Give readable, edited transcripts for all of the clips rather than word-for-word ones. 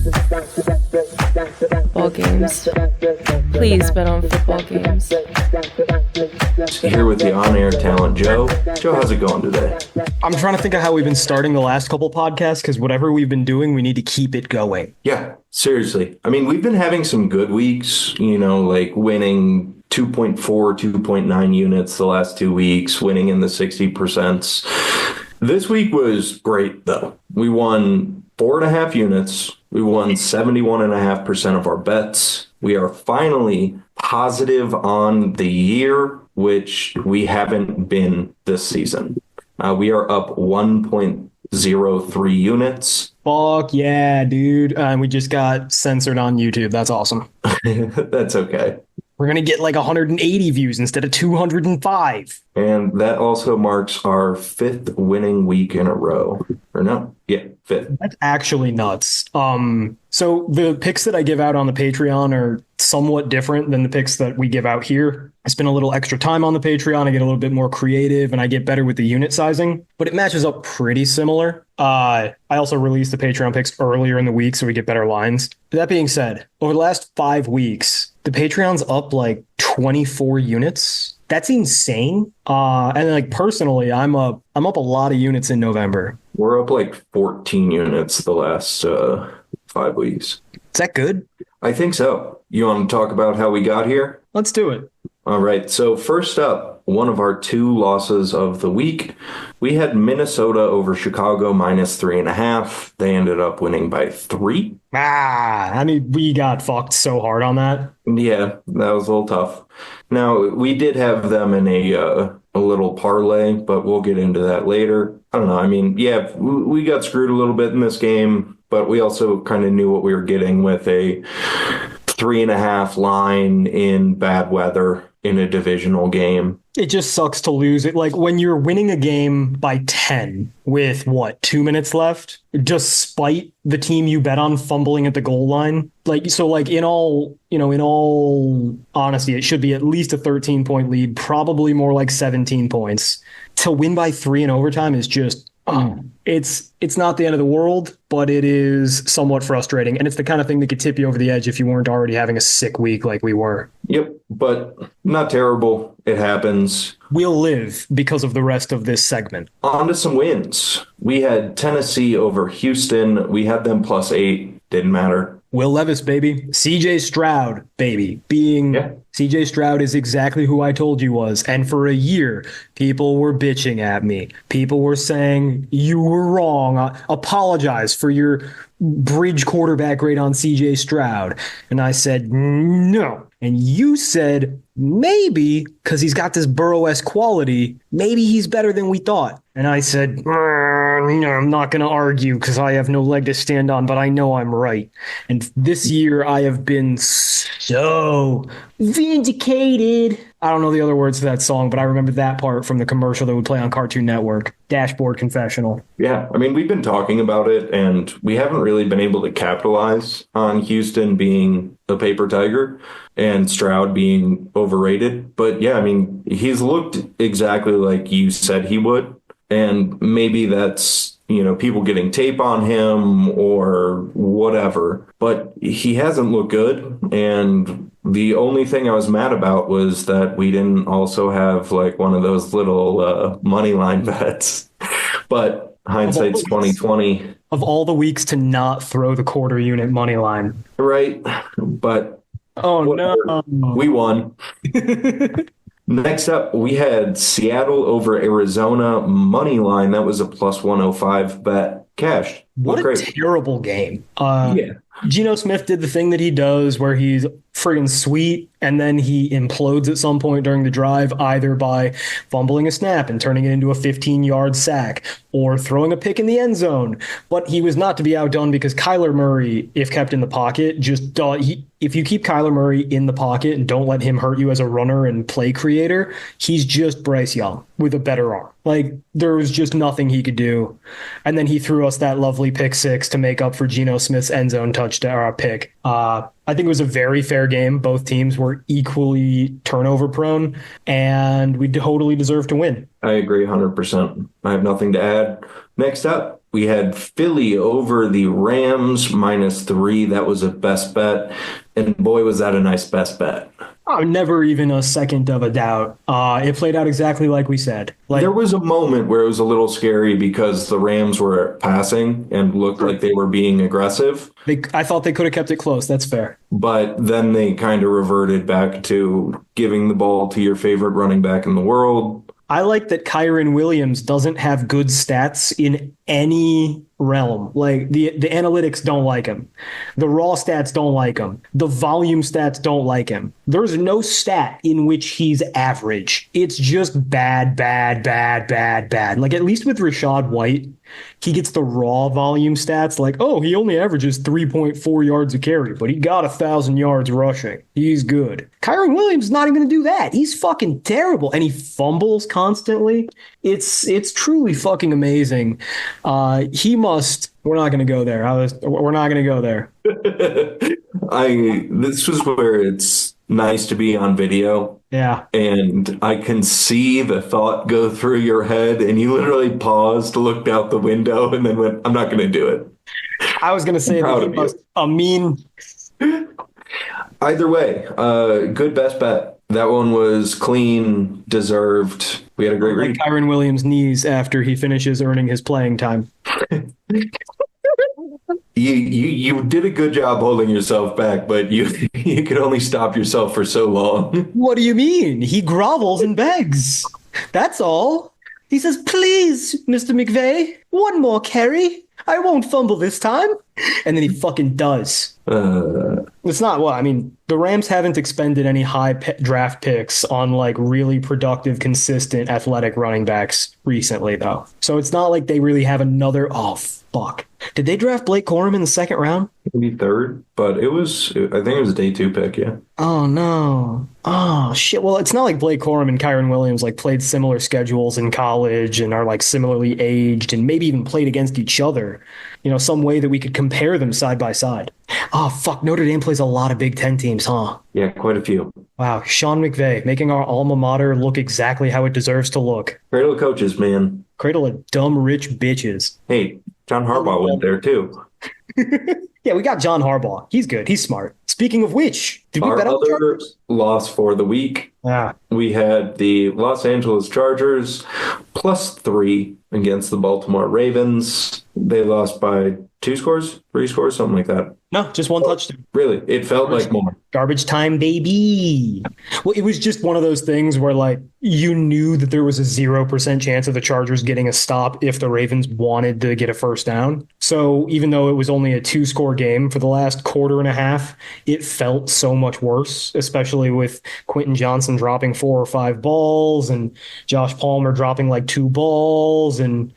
Football games. Please bet on football games. Here with the on-air talent, Joe. Joe, how's it going today? I'm trying to think of how we've been starting the last couple podcasts, because whatever we've been doing, we need to keep it going. Yeah, seriously. I mean, we've been having some good weeks, like winning 2.4, 2.9 units the last 2 weeks, winning in the 60%. This week was great, though. We won 4.5 units. We won 71.5% of our bets. We are finally positive on the year, which we haven't been this season. We are up 1.03 units. Fuck yeah, dude. And we just got censored on YouTube. That's awesome. That's okay. We're going to get like 180 views instead of 205. And that also marks our 5th winning week in a row. Or no? Yeah, 5th. That's actually nuts. So the picks that I give out on the Patreon are somewhat different than the picks that we give out here. I spend a little extra time on the Patreon. I get a little bit more creative and I get better with the unit sizing, but it matches up pretty similar. I also release the Patreon picks earlier in the week so we get better lines. But that being said, over the last 5 weeks, the Patreon's up like 24 units. That's insane. And like personally, I'm up a lot of units in November. We're up like 14 units the last 5 weeks. Is that good? I think so. You want to talk about how we got here? Let's do it. All right. So first up, one of our 2 losses of the week. We had Minnesota over Chicago -3.5. They ended up winning by 3. I mean, we got fucked so hard on that. Yeah, that was a little tough. Now, we did have them in a little parlay, but we'll get into that later. I don't know. I mean, yeah, we got screwed a little bit in this game, but we also kind of knew what we were getting with a 3.5 line in bad weather in a divisional game. It just sucks to lose it. Like when you're winning a game by 10 with 2 minutes left, despite the team you bet on fumbling at the goal line. In all honesty, it should be at least a 13-point lead, probably more like 17 points. To win by 3 in overtime is just it's not the end of the world, but it is somewhat frustrating. And it's the kind of thing that could tip you over the edge if you weren't already having a sick week like we were. Yep, but not terrible. It happens. We'll live because of the rest of this segment. On to some wins. We had Tennessee over Houston. We had them +8. Didn't matter. Will Levis, baby. CJ Stroud, baby. CJ Stroud is exactly who I told you was. And for a year, people were bitching at me. People were saying, you were wrong. Apologize for your bridge quarterback grade on CJ Stroud. And I said, no. And you said, maybe, because he's got this Burrow-esque quality, maybe he's better than we thought. And I said, no, I'm not going to argue because I have no leg to stand on, but I know I'm right. And this year I have been so vindicated. I don't know the other words to that song, but I remember that part from the commercial that would play on Cartoon Network. Dashboard Confessional. Yeah, I mean, we've been talking about it, and we haven't really been able to capitalize on Houston being a paper tiger and Stroud being overrated. But yeah, I mean, he's looked exactly like you said he would. And maybe that's, people getting tape on him or whatever. But he hasn't looked good. And the only thing I was mad about was that we didn't also have like one of those little money line bets. But hindsight's 2020. Of all the weeks to not throw the quarter unit money line. Right. But no. We won. Next up, we had Seattle over Arizona money line. That was a +105 bet. Cashed. What a terrible game. Yeah. Geno Smith did the thing that he does where he's friggin' sweet and then he implodes at some point during the drive, either by fumbling a snap and turning it into a 15-yard sack or throwing a pick in the end zone. But he was not to be outdone because Kyler Murray, if kept in the pocket, if you keep Kyler Murray in the pocket and don't let him hurt you as a runner and play creator, he's just Bryce Young with a better arm. Like, there was just nothing he could do. And then he threw us that lovely pick six to make up for Geno Smith's end zone touchdown pick. I think it was a very fair game. Both teams were equally turnover prone, and we totally deserved to win. I agree 100%. I have nothing to add. Next up, We had Philly over the Rams -3. That was a best bet. And boy, was that a nice best bet. Oh, never even a second of a doubt. It played out exactly like we said. Like, there was a moment where it was a little scary because the Rams were passing and looked like they were being aggressive. I thought they could have kept it close. That's fair. But then they kind of reverted back to giving the ball to your favorite running back in the world. I like that Kyron Williams doesn't have good stats in any realm. Like the analytics don't like him. The raw stats don't like him. The volume stats don't like him. There's no stat in which he's average. It's just bad, bad, bad, bad, bad. Like at least with Rashad White, he gets the raw volume stats like, oh, he only averages 3.4 yards a carry, but he got 1,000 yards rushing. He's good. Kyron Williams is not even going to do that. He's fucking terrible. And he fumbles constantly. It's truly fucking amazing. He must. We're not going to go there. We're not going to go there. This was where it's nice to be on video. Yeah. And I can see the thought go through your head, and you literally paused, looked out the window, and then went, I'm not going to do it. I was going to say that he must a mean. Either way, good best bet. That one was clean, deserved. We had a great read. Kyron Williams' knees after he finishes earning his playing time. You did a good job holding yourself back, but you could only stop yourself for so long. What do you mean? He grovels and begs. That's all. He says, please, Mr. McVay, one more carry. I won't fumble this time. And then he fucking does. It's not what I mean. The Rams haven't expended any high draft picks on like really productive, consistent, athletic running backs recently, though. So it's not like they really have another. Oh, fuck. Did they draft Blake Corum in the second round? Maybe third, but I think it was a day 2 pick, yeah. Oh, no. Oh, shit. Well, it's not like Blake Corum and Kyron Williams like played similar schedules in college and are like similarly aged and maybe even played against each other. You know, some way that we could compare them side by side. Oh, fuck. Notre Dame plays a lot of Big Ten teams, huh? Yeah, quite a few. Wow. Sean McVay making our alma mater look exactly how it deserves to look. Cradle of coaches, man. Cradle of dumb, rich bitches. Hey, John Harbaugh went there, too. Yeah, we got John Harbaugh. He's good. He's smart. Speaking of which, did we bet on the other Chargers? loss for the week? Yeah. We had the Los Angeles Chargers +3 against the Baltimore Ravens. They lost by 2 scores, 3 scores, something like that. No, just one touchdown. Really? It felt like more. Garbage time, baby. Well, it was just one of those things where, like, you knew that there was a 0% chance of the Chargers getting a stop if the Ravens wanted to get a first down. So even though it was only a 2-score game for the last quarter and a half, it felt so much worse, especially with Quentin Johnson dropping 4 or 5 balls and Josh Palmer dropping like 2 balls and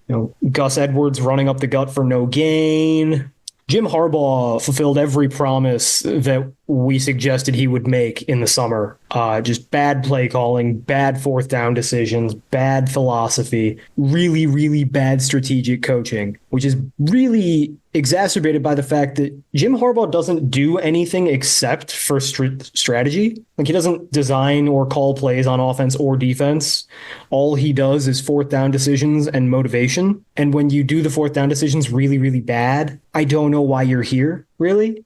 Gus Edwards running up the gut for no gain. Jim Harbaugh fulfilled every promise that we suggested he would make in the summer. Just bad play calling, bad fourth down decisions, bad philosophy, really, really bad strategic coaching, which is really exacerbated by the fact that Jim Harbaugh doesn't do anything except for strategy. Like, he doesn't design or call plays on offense or defense. All he does is fourth down decisions and motivation. And when you do the fourth down decisions really, really bad, I don't know why you're here, really.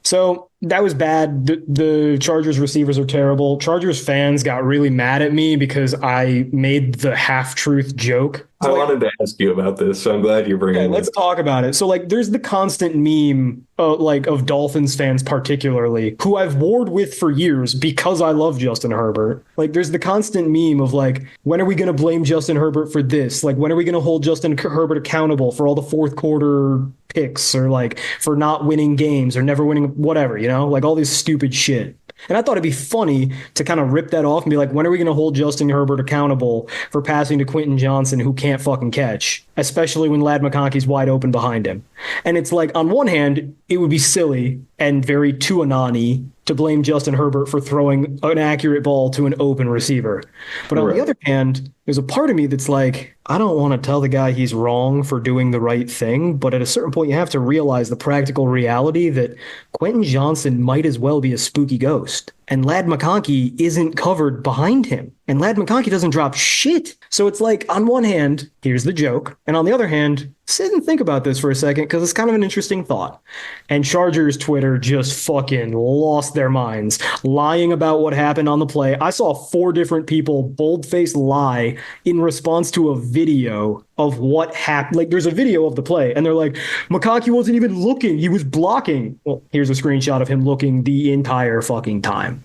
So that was bad. The Chargers receivers are terrible. Chargers fans got really mad at me because I made the half-truth joke. I wanted to ask you about this, so I'm glad you're bringing it. Let's talk about it. So, like, there's the constant meme, of Dolphins fans particularly, who I've warred with for years because I love Justin Herbert. Like, there's the constant meme of, like, when are we going to blame Justin Herbert for this? Like, when are we going to hold Justin Herbert accountable for all the fourth quarter picks or, like, for not winning games or never winning whatever, like all this stupid shit. And I thought it'd be funny to kind of rip that off and be like, when are we going to hold Justin Herbert accountable for passing to Quentin Johnson, who can't fucking catch, especially when Ladd McConkey's wide open behind him? And it's like, on one hand, it would be silly and very Tuanani to blame Justin Herbert for throwing an accurate ball to an open receiver. But on the other hand, there's a part of me that's like, I don't want to tell the guy he's wrong for doing the right thing, but at a certain point you have to realize the practical reality that Quentin Johnson might as well be a spooky ghost. And Ladd McConkey isn't covered behind him. And Ladd McConkey doesn't drop shit. So it's like, on one hand, here's the joke. And on the other hand, sit and think about this for a second because it's kind of an interesting thought. And Chargers Twitter just fucking lost their minds, lying about what happened on the play. I saw 4 different people bold-faced lie in response to a video of what happened. Like, there's a video of the play, and they're like, McConkey wasn't even looking. He was blocking. Well, here's a screenshot of him looking the entire fucking time.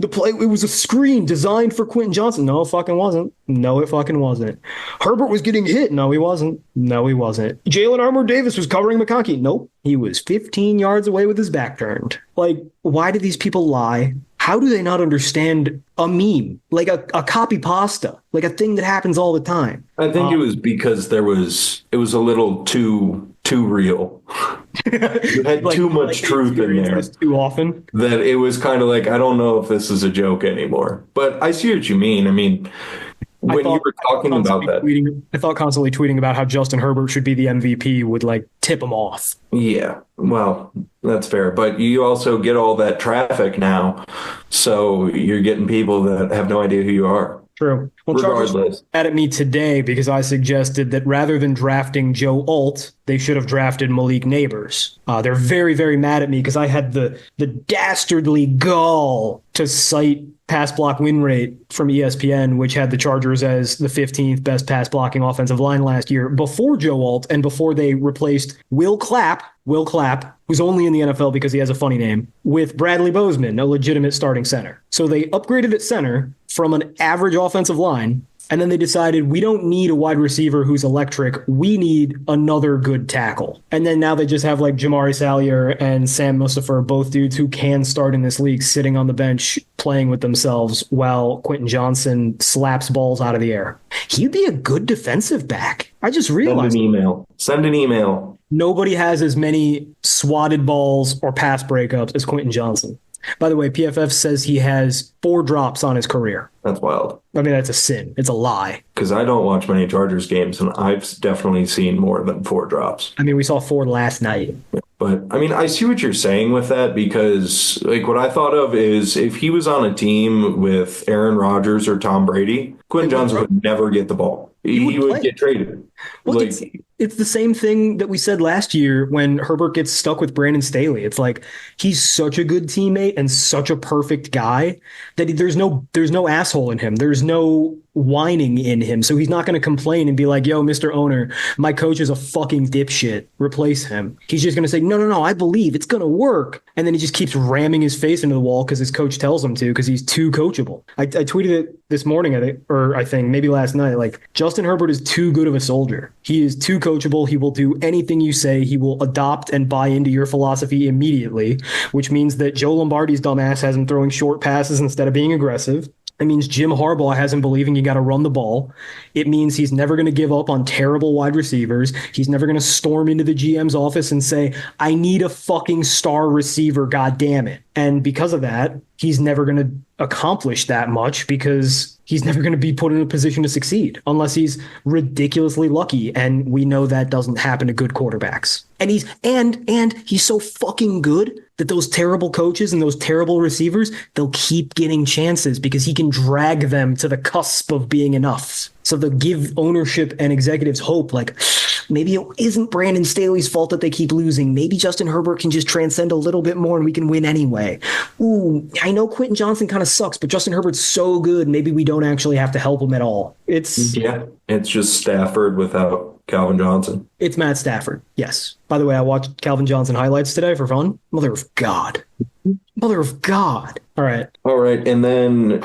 The play, it was a screen designed for Quentin Johnson. No, it fucking wasn't. No, it fucking wasn't. Herbert was getting hit. No, he wasn't. No, he wasn't. Jalen Armour-Davis was covering McConkey. Nope. He was 15 yards away with his back turned. Like, why do these people lie? How do they not understand a meme? Like a copy pasta, like a thing that happens all the time. I think it was because it was a little too real. You had too much truth in there. Too often. That it was kind of like, I don't know if this is a joke anymore. But I see what you mean. I mean, when you were talking about that. I thought constantly tweeting about how Justin Herbert should be the MVP would like tip him off. Yeah, well, that's fair. But you also get all that traffic now. So you're getting people that have no idea who you are. True. Well, Chargers mad at me today because I suggested that rather than drafting Joe Alt, they should have drafted Malik Neighbors. They're very, very mad at me because I had the dastardly gall to cite pass block win rate from ESPN, which had the Chargers as the 15th best pass blocking offensive line last year before Joe Alt and before they replaced Will Clapp, who's only in the NFL because he has a funny name, with Bradley Bozeman, a legitimate starting center. So they upgraded at center from an average offensive line, and then they decided we don't need a wide receiver who's electric. We need another good tackle. And then now they just have like Jamari Salyer and Sam Mustipher, both dudes who can start in this league, sitting on the bench playing with themselves while Quentin Johnson slaps balls out of the air. He'd be a good defensive back. I just realized. Send an email. Nobody has as many swatted balls or pass breakups as Quentin Johnson. By the way, PFF says he has 4 drops on his career. That's wild. I mean, that's a sin. It's a lie. Because I don't watch many Chargers games, and I've definitely seen more than 4 drops. I mean, we saw 4 last night. But, I mean, I see what you're saying with that because, like, what I thought of is if he was on a team with Aaron Rodgers or Tom Brady, Quentin Johnson would never get the ball. He would get traded. Well, it's the same thing that we said last year when Herbert gets stuck with Brandon Staley. It's like he's such a good teammate and such a perfect guy that there's no asshole in him. There's no whining in him. So he's not going to complain and be like, yo, Mr. Owner, my coach is a fucking dipshit. Replace him. He's just going to say, no, I believe it's going to work. And then he just keeps ramming his face into the wall because his coach tells him to because he's too coachable. I tweeted it this morning, I think maybe last night, like Justin Herbert is too good of a soldier. He is too coachable. He will do anything you say. He will adopt and buy into your philosophy immediately, which means that Joe Lombardi's dumbass has him throwing short passes instead of being aggressive. It means Jim Harbaugh has him believing you got to run the ball. It means he's never going to give up on terrible wide receivers. He's never going to storm into the GM's office and say, I need a fucking star receiver, God damn it. And because of that, he's never going to accomplish that much because he's never going to be put in a position to succeed unless he's ridiculously lucky. And we know that doesn't happen to good quarterbacks. And he's so fucking good that those terrible coaches and those terrible receivers, they'll keep getting chances because he can drag them to the cusp of being enough. So they'll give ownership and executives hope, like, maybe it isn't Brandon Staley's fault that they keep losing. Maybe Justin Herbert can just transcend a little bit more and we can win anyway. Ooh, I know Quentin Johnson kind of sucks, but Justin Herbert's so good, maybe we don't actually have to help him at all. It's just Stafford without Calvin Johnson. It's Matt Stafford, yes. By the way, I watched Calvin Johnson highlights today for fun. Mother of God. All right. And then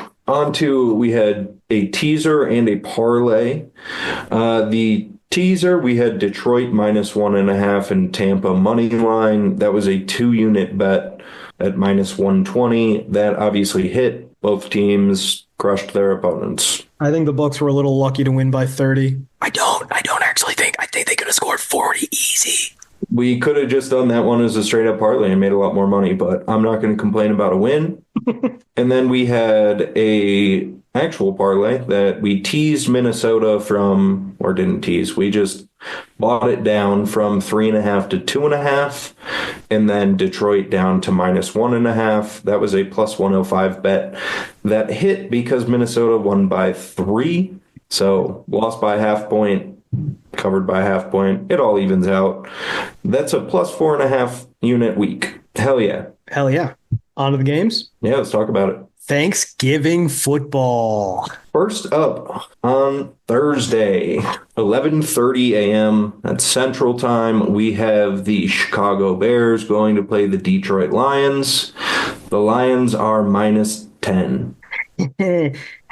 we had a teaser and a parlay. The teaser, we had Detroit -1.5 and Tampa money line. That was a 2-unit bet at -120. That obviously hit. Both teams crushed their opponents. I think the Bucs were a little lucky to win by 30. I don't actually think. I think they could have scored 40 easy. We could have just done that one as a straight up parlay and made a lot more money, but I'm not going to complain about a win. And then we had a actual parlay that we teased Minnesota from, or didn't tease, we just bought it down from 3.5 to 2.5, and then Detroit down to -1.5. That was a +105 bet that hit because Minnesota won by 3. So lost by a half point, covered by a half point. It all evens out. That's a plus 4.5 unit week. Hell yeah. Hell yeah. On to the games? Yeah, let's talk about it. Thanksgiving football. First up on Thursday, 11:30 a.m. at Central Time, we have the Chicago Bears going to play the Detroit Lions. The Lions are minus 10.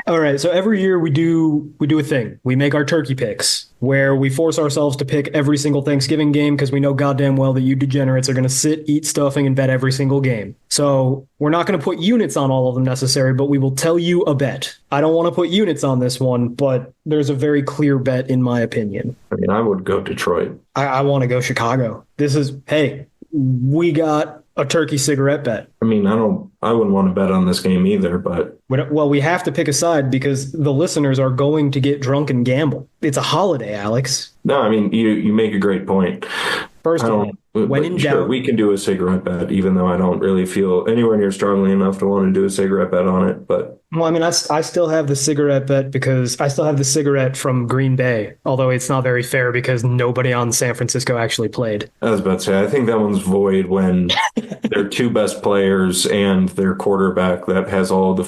All right, so every year we do a thing. We make our turkey picks where we force ourselves to pick every single Thanksgiving game because we know goddamn well that you degenerates are going to sit, eat stuffing, and bet every single game. So we're not going to put units on all of them necessary, but we will tell you a bet. I don't want to put units on this one, but there's a very clear bet in my opinion. I mean, I would go Detroit. I want to go Chicago. Hey, we got a turkey cigarette bet. I mean, I wouldn't want to bet on this game either, but... Well, we have to pick a side because the listeners are going to get drunk and gamble. It's a holiday, Alex. No, I mean, you make a great point. First of all, when in doubt... we can do a cigarette bet, even though I don't really feel anywhere near strongly enough to want to do a cigarette bet on it, but... Well, I mean, I still have the cigarette bet because I still have the cigarette from Green Bay, although it's not very fair because nobody on San Francisco actually played. I was about to say, I think that one's void when their two best players and their quarterback that has all the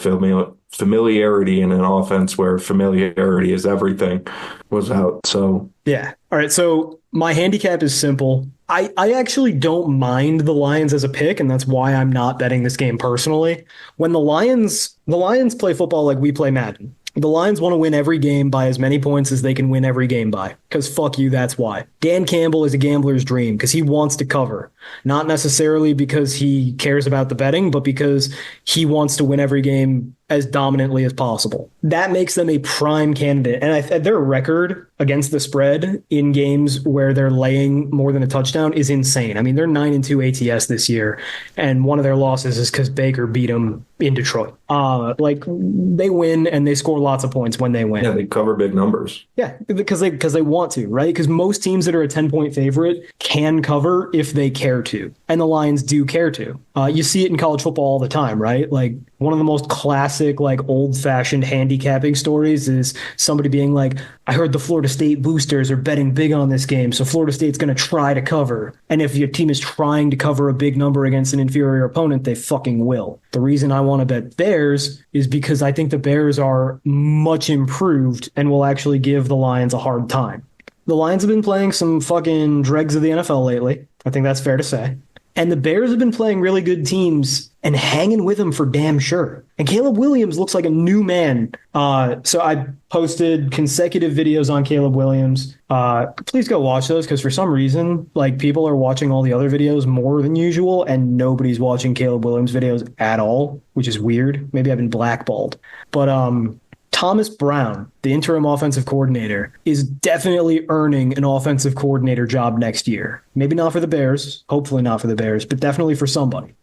familiarity in an offense where familiarity is everything was out. So yeah. All right. So my handicap is simple. I actually don't mind the Lions as a pick, and that's why I'm not betting this game personally. When the Lions play football like we play Madden. The Lions want to win every game by as many points as they can win every game by. Because fuck you, that's why. Dan Campbell is a gambler's dream because he wants to cover. Not necessarily because he cares about the betting, but because he wants to win every game as dominantly as possible. That makes them a prime candidate. And their record against the spread in games where they're laying more than a touchdown is insane. I mean, they're 9-2 ATS this year, and one of their losses is because Baker beat them in Detroit. They win and they score lots of points when they win. Yeah, they cover big numbers. Yeah, because they want to, right? Because most teams that are a 10-point favorite can cover if they care to, and the Lions do care to. You see it in college football all the time, right? Like one of the most classic, like old-fashioned handicapping stories is somebody being like, I heard the Florida State boosters are betting big on this game, so Florida State's going to try to cover. And if your team is trying to cover a big number against an inferior opponent, they fucking will. The reason I want to bet Bears is because I think the Bears are much improved and will actually give the Lions a hard time. The Lions have been playing some fucking dregs of the NFL lately. I think that's fair to say. And the Bears have been playing really good teams and hanging with them for damn sure. And Caleb Williams looks like a new man. So I posted consecutive videos on Caleb Williams. Please go watch those because for some reason, like people are watching all the other videos more than usual and nobody's watching Caleb Williams videos at all, which is weird. Maybe I've been blackballed. But Thomas Brown, the interim offensive coordinator, is definitely earning an offensive coordinator job next year. Maybe not for the Bears, hopefully not for the Bears, but definitely for somebody.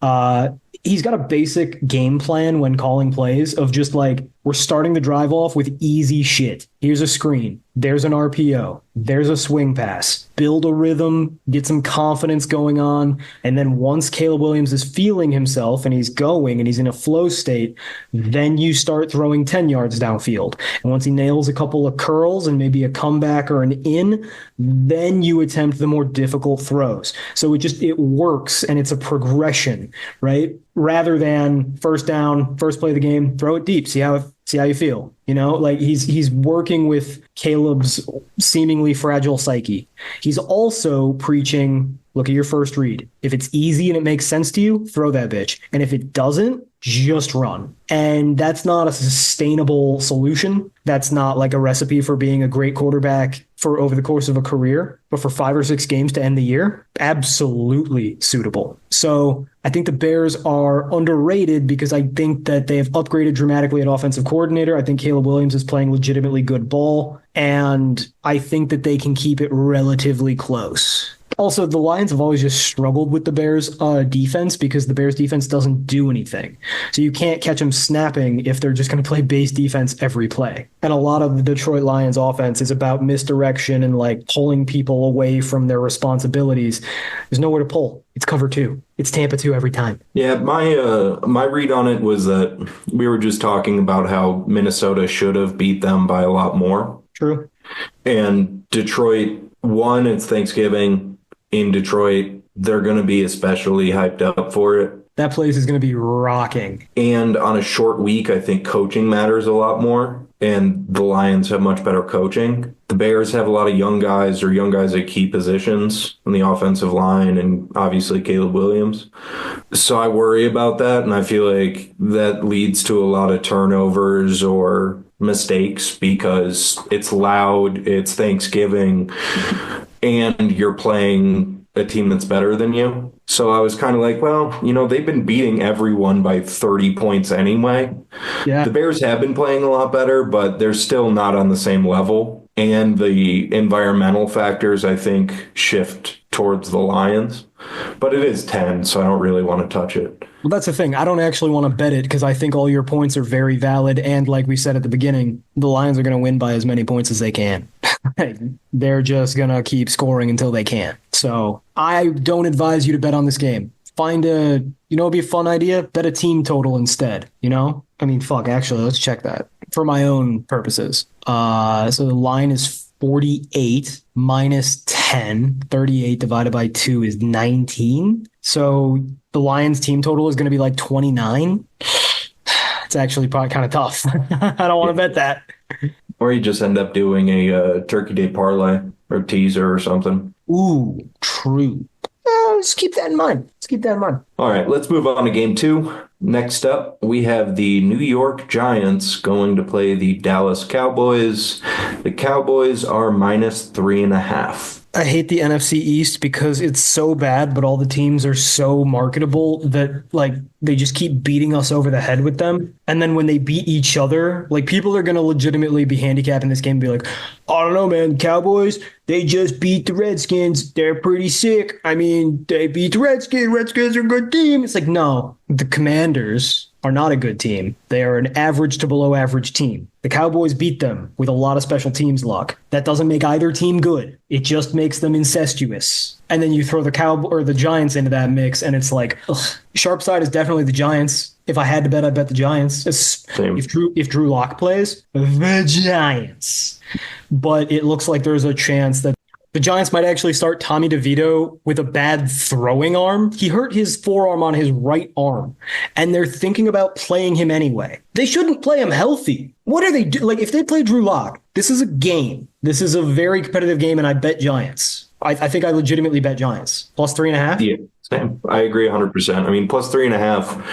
He's got a basic game plan when calling plays of just like, we're starting the drive off with easy shit. Here's a screen. There's an RPO. There's a swing pass. Build a rhythm, get some confidence going on. And then once Caleb Williams is feeling himself and he's going and he's in a flow state, then you start throwing 10 yards downfield. And once he nails a couple of curls and maybe a comeback or an in, then you attempt the more difficult throws. So it works and it's a progression, right? Rather than first down, first play of the game, throw it deep, see how you feel. You know, like he's working with Caleb's seemingly fragile psyche. He's also preaching, look at your first read. If it's easy and it makes sense to you, throw that bitch. And if it doesn't, just run. And that's not a sustainable solution. That's not like a recipe for being a great quarterback for over the course of a career, but for 5 or 6 games to end the year, absolutely suitable. So I think the Bears are underrated because I think that they have upgraded dramatically at offensive coordinator. I think Caleb Williams is playing legitimately good ball, and I think that they can keep it relatively close. Also, the Lions have always just struggled with the Bears' defense because the Bears' defense doesn't do anything. So you can't catch them snapping if they're just going to play base defense every play. And a lot of the Detroit Lions offense is about misdirection and like pulling people away from their responsibilities. There's nowhere to pull. It's cover 2. It's Tampa 2 every time. Yeah, my read on it was that we were just talking about how Minnesota should have beat them by a lot more. True. And Detroit won. It's Thanksgiving in Detroit. They're going to be especially hyped up for it. That place is going to be rocking. And on a short week, I think coaching matters a lot more. And the Lions have much better coaching. The Bears have a lot of young guys at key positions on the offensive line, and obviously Caleb Williams. So I worry about that, and I feel like that leads to a lot of turnovers or mistakes because it's loud, it's Thanksgiving, and you're playing a team that's better than you. So I was kind of like, well, they've been beating everyone by 30 points anyway. Yeah. The Bears have been playing a lot better, but they're still not on the same level. And the environmental factors, I think, shift towards the Lions. But it is 10, so I don't really want to touch it. Well, that's the thing. I don't actually want to bet it because I think all your points are very valid. And like we said at the beginning, the Lions are going to win by as many points as they can. They're just going to keep scoring until they can. So I don't advise you to bet on this game. Find it'd be a fun idea. Bet a team total instead, actually, let's check that for my own purposes. So the line is 48 minus 10. 38 divided by 2 is 19. So the Lions team total is going to be like 29. It's actually probably kind of tough. I don't want to bet that. Or you just end up doing a Turkey Day parlay or teaser or something. Ooh, true. Just keep that in mind. All right, let's move on to game 2. Next up, we have the New York Giants going to play the Dallas Cowboys. The Cowboys are minus 3.5. I hate the NFC East because it's so bad, but all the teams are so marketable that they just keep beating us over the head with them. And then when they beat each other, people are going to legitimately be handicapping this game and be like, I don't know, man, Cowboys, they just beat the Redskins. They're pretty sick. They beat the Redskins. Redskins are a good team. It's like, no, the Commanders are not a good team. They are an average to below average team. The Cowboys beat them with a lot of special teams luck. That doesn't make either team good. It just makes them incestuous. And then you throw the Giants into that mix, and it's like, ugh. Sharp side is definitely the Giants. If I had to bet, I'd bet the Giants. Same. If Drew Lock plays, the Giants. But it looks like there's a chance that the Giants might actually start Tommy DeVito with a bad throwing arm. He hurt his forearm on his right arm, and they're thinking about playing him anyway. They shouldn't play him healthy. What are they do? If they play Drew Lock, this is a game. This is a very competitive game, and I bet Giants. I think I legitimately bet Giants. Plus 3.5? Yeah, same. I agree 100%. Plus 3.5.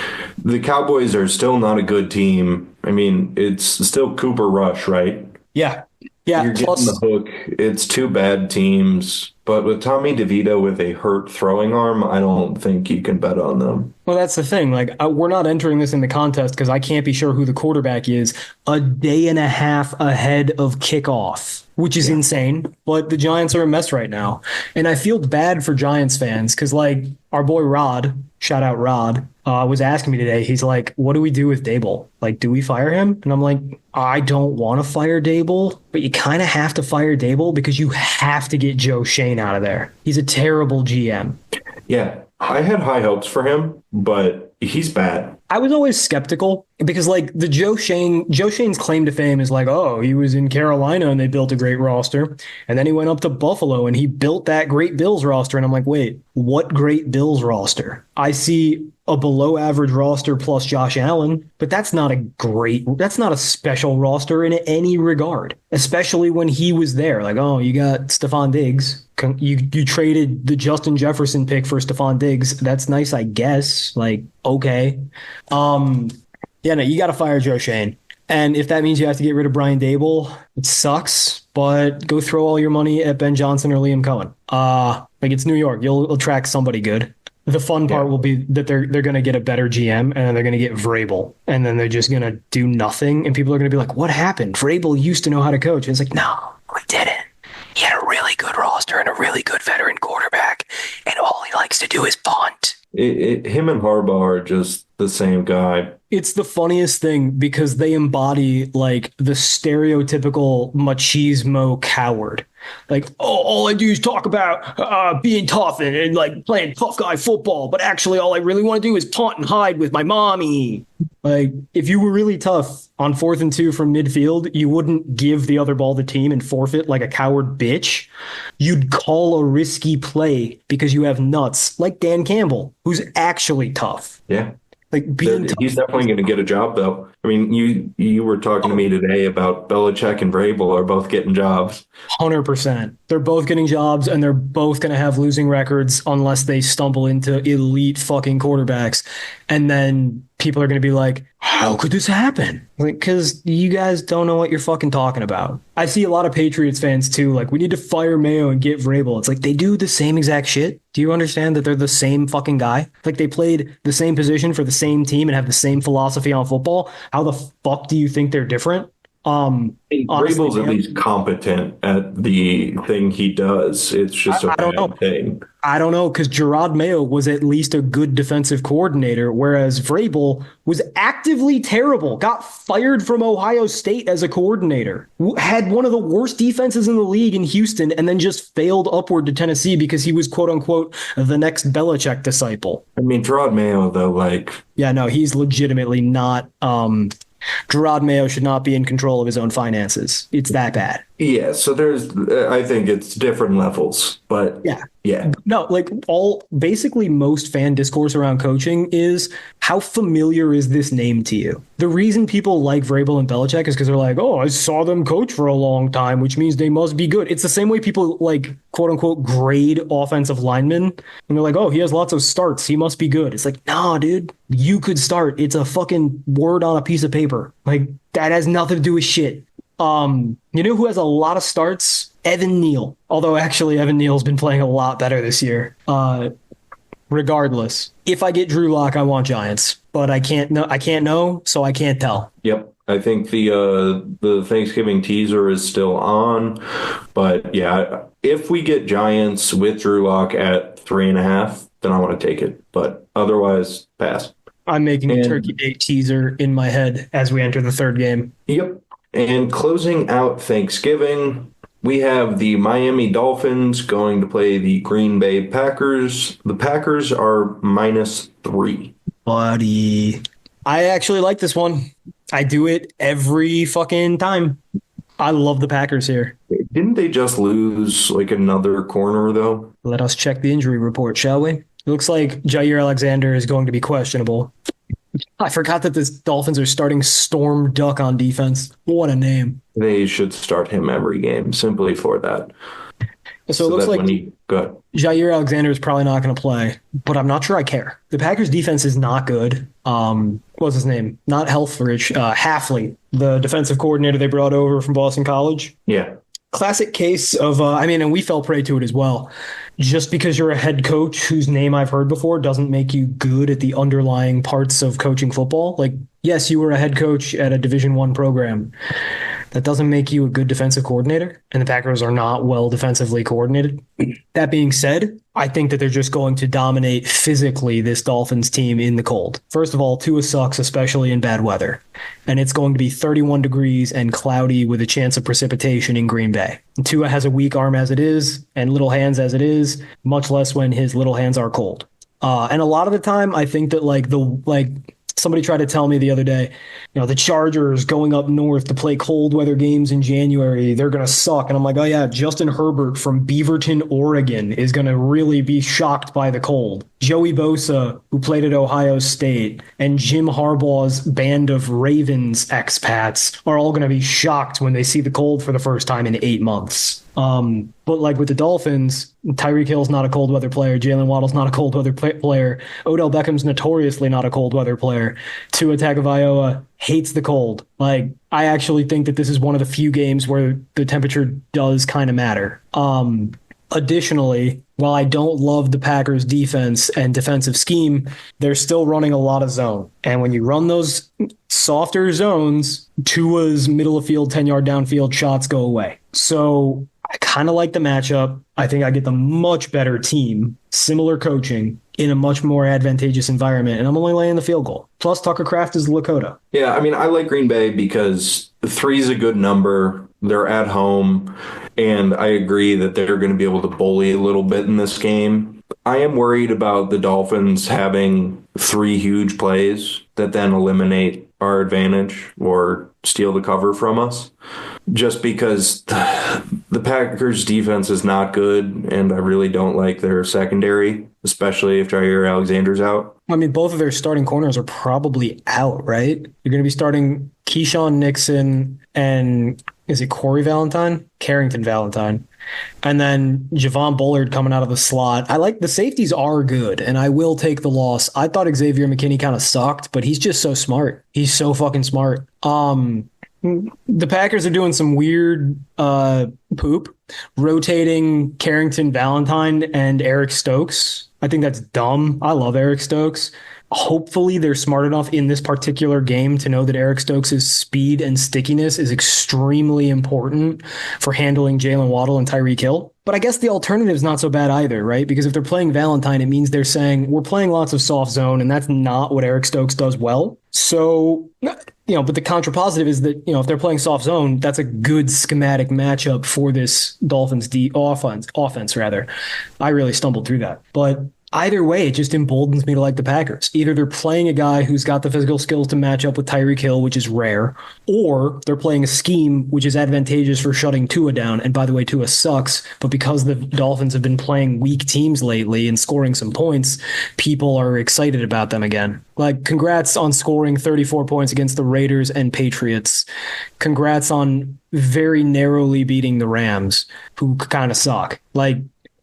The Cowboys are still not a good team. It's still Cooper Rush, right? Yeah. Yeah, you're getting the hook. It's two bad teams, but with Tommy DeVito with a hurt throwing arm, I don't think you can bet on them. Well, that's the thing. We're not entering this in the contest because I can't be sure who the quarterback is a day and a half ahead of kickoff, which is insane. But the Giants are a mess right now. And I feel bad for Giants fans because, our boy Rod, shout out Rod, was asking me today. He's like, what do we do with Dable? Do we fire him? And I'm like, I don't want to fire Dable, but you kind of have to fire Dable because you have to get Joe Shane out of there. He's a terrible GM. Yeah, I had high hopes for him, but he's bad. I was always skeptical because the Joe Shane's claim to fame is he was in Carolina and they built a great roster. And then he went up to Buffalo and he built that great Bills roster. And I'm like, wait, what great Bills roster? I see a below average roster plus Josh Allen, but that's not a special roster in any regard, especially when he was there. You got Stephon Diggs. You traded the Justin Jefferson pick for Stephon Diggs. That's nice, I guess. Okay. You got to fire Joe Shane. And if that means you have to get rid of Brian Dable, it sucks, but go throw all your money at Ben Johnson or Liam Cohen. It's New York. You'll attract somebody good. The fun part will be that they're going to get a better GM and they're going to get Vrabel. And then they're just going to do nothing. And people are going to be like, what happened? Vrabel used to know how to coach. And it's like, no, we didn't. He had a really good roster and a really good veteran quarterback, and all he likes to do is punt. Him and Harbaugh are just the same guy. It's the funniest thing because they embody like the stereotypical machismo coward. Like, oh, all I do is talk about being tough and like playing tough guy football, but actually all I really want to do is punt and hide with my mommy. Like, if you were really tough on 4th and 2 from midfield, you wouldn't give the other ball to the team and forfeit like a coward bitch. You'd call a risky play because you have nuts, like Dan Campbell, who's actually tough. Yeah. Like being tough. He's definitely going to get a job, though. I mean, you were talking to me today about Belichick and Vrabel are both getting jobs. 100%. They're both getting jobs, and they're both going to have losing records unless they stumble into elite fucking quarterbacks. And then people are going to be like, how could this happen? Like, because you guys don't know what you're fucking talking about. I see a lot of Patriots fans, too. Like, we need to fire Mayo and get Vrabel. It's like, they do the same exact shit. Do you understand that they're the same fucking guy? Like, they played the same position for the same team and have the same philosophy on football. How the fuck do you think they're different? Vrabel's at least competent at the thing he does. It's just a bad thing. I don't know, because Gerard Mayo was at least a good defensive coordinator, whereas Vrabel was actively terrible, got fired from Ohio State as a coordinator, had one of the worst defenses in the league in Houston, and then just failed upward to Tennessee because he was, quote unquote, the next Belichick disciple. I mean, Gerard Mayo, though, like... Yeah, no, he's legitimately not... Gerard Mayo should not be in control of his own finances. It's that bad. Yeah, so I think it's different levels, but yeah. No, like basically most fan discourse around coaching is how familiar is this name to you? The reason people like Vrabel and Belichick is because they're like, oh, I saw them coach for a long time, which means they must be good. It's the same way people like, quote unquote, grade offensive linemen. And they're like, oh, he has lots of starts. He must be good. It's like, nah, dude, you could start. It's a fucking word on a piece of paper. Like that has nothing to do with shit. You know who has a lot of starts? Evan Neal. Although actually Evan Neal's been playing a lot better this year. Regardless, if I get Drew Lock, I want Giants, but I can't know, so I can't tell. Yep. I think the Thanksgiving teaser is still on, but yeah, if we get Giants with Drew Lock at 3.5, then I want to take it, but otherwise pass. I'm making a Turkey Day teaser in my head as we enter the third game. Yep. And closing out Thanksgiving, we have the Miami Dolphins going to play the Green Bay Packers. The Packers are -3. Buddy. I actually like this one. I do it every fucking time. I love the Packers here. Didn't they just lose like another corner, though? Let us check the injury report, shall we? It looks like Jair Alexander is going to be questionable. I forgot that the Dolphins are starting Storm Duck on defense. What a name. They should start him every game simply for that. So it looks like good. Jair Alexander is probably not going to play, but I'm not sure I care. The Packers defense is not good. What's his name? Not Helfrich, Halfley, the defensive coordinator they brought over from Boston College. Yeah. Classic case of, and we fell prey to it as well. Just because you're a head coach whose name I've heard before doesn't make you good at the underlying parts of coaching football. Like, yes, you were a head coach at a Division I program. That doesn't make you a good defensive coordinator, and the Packers are not well defensively coordinated. That being said, I think that they're just going to dominate physically this Dolphins team in the cold. First of all, Tua sucks, especially in bad weather, and it's going to be 31 degrees and cloudy with a chance of precipitation in Green Bay. And Tua has a weak arm as it is, and little hands as it is, much less when his little hands are cold. And a lot of the time, I think that somebody tried to tell me the other day, the Chargers going up north to play cold weather games in January, they're going to suck. And I'm like, oh yeah, Justin Herbert from Beaverton, Oregon is going to really be shocked by the cold. Joey Bosa, who played at Ohio State, and Jim Harbaugh's band of Ravens expats are all going to be shocked when they see the cold for the first time in 8 months. But like with the Dolphins, Tyreek Hill's not a cold weather player. Jalen Waddle's not a cold weather player. Odell Beckham's notoriously not a cold weather player. Tua Tagovailoa hates the cold. Like, I actually think that this is one of the few games where the temperature does kind of matter. Additionally, while I don't love the Packers defense and defensive scheme, they're still running a lot of zone. And when you run those softer zones, Tua's middle of field, 10-yard downfield shots go away. So I kind of like the matchup. I think I get the much better team, similar coaching in a much more advantageous environment, and I'm only laying the field goal. Plus, Tucker Kraft is Lakota. Yeah, I mean, I like Green Bay because 3 is a good number. They're at home, and I agree that they're going to be able to bully a little bit in this game. I am worried about the Dolphins having 3 huge plays that then eliminate our advantage or steal the cover from us. Just because the Packers defense is not good, and I really don't like their secondary, especially if Jair Alexander's out. I mean, both of their starting corners are probably out, right? You're going to be starting Keyshawn Nixon and is it Corey Valentine? Carrington Valentine. And then Javon Bullard coming out of the slot. I like the safeties are good, and I will take the loss. I thought Xavier McKinney kind of sucked, but he's just so smart. He's so fucking smart. The Packers are doing some weird poop, rotating Carrington Valentine and Eric Stokes. I think that's dumb. I love Eric Stokes. Hopefully they're smart enough in this particular game to know that Eric Stokes' speed and stickiness is extremely important for handling Jalen Waddle and Tyreek Hill. But I guess the alternative is not so bad either, right? Because if they're playing Valentine, it means they're saying we're playing lots of soft zone, and that's not what Eric Stokes does well. So, but the contrapositive is that, if they're playing soft zone, that's a good schematic matchup for this Dolphins offense rather. I really stumbled through that. But either way, it just emboldens me to like the Packers. Either they're playing a guy who's got the physical skills to match up with Tyreek Hill, which is rare, or they're playing a scheme which is advantageous for shutting Tua down. And by the way, Tua sucks, but because the Dolphins have been playing weak teams lately and scoring some points, people are excited about them again. Like, congrats on scoring 34 points against the Raiders and Patriots. Congrats on very narrowly beating the Rams, who kind of suck. Like,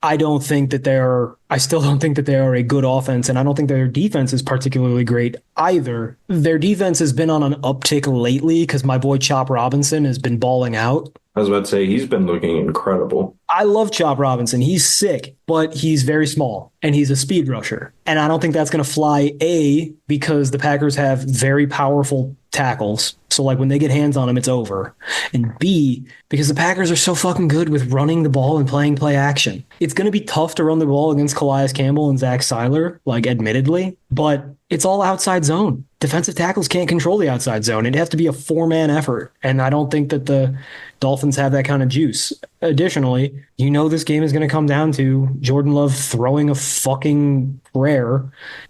I still don't think that they are a good offense, and I don't think their defense is particularly great either. Their defense has been on an uptick lately because my boy Chop Robinson has been balling out. I was about to say, he's been looking incredible. I love Chop Robinson. He's sick, but he's very small, and he's a speed rusher. And I don't think that's going to fly, A, because the Packers have very powerful tackles. So, like, when they get hands on him, it's over. And B, because the Packers are so fucking good with running the ball and playing play action. It's going to be tough to run the ball against Calais Campbell and Zach Seiler, like, admittedly, but it's all outside zone. Defensive tackles can't control the outside zone. It'd have to be a 4-man effort. And I don't think that the Dolphins have that kind of juice. Additionally, this game is going to come down to Jordan Love throwing a fucking prayer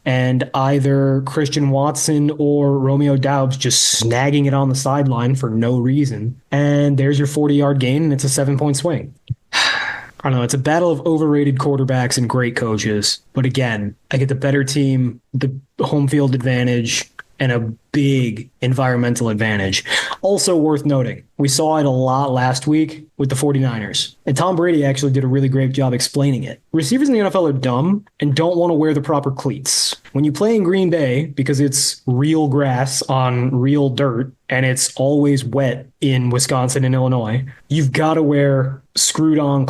and either Christian Watson or Romeo Doubs just snagging it on the sideline for no reason. And there's your 40-yard gain, and it's a 7-point swing. I don't know. It's a battle of overrated quarterbacks and great coaches. But again, I get the better team, the home field advantage, and a big environmental advantage. Also worth noting, we saw it a lot last week with the 49ers. And Tom Brady actually did a really great job explaining it. Receivers in the NFL are dumb and don't want to wear the proper cleats. When you play in Green Bay, because it's real grass on real dirt, and it's always wet in Wisconsin and Illinois, you've got to wear screwed on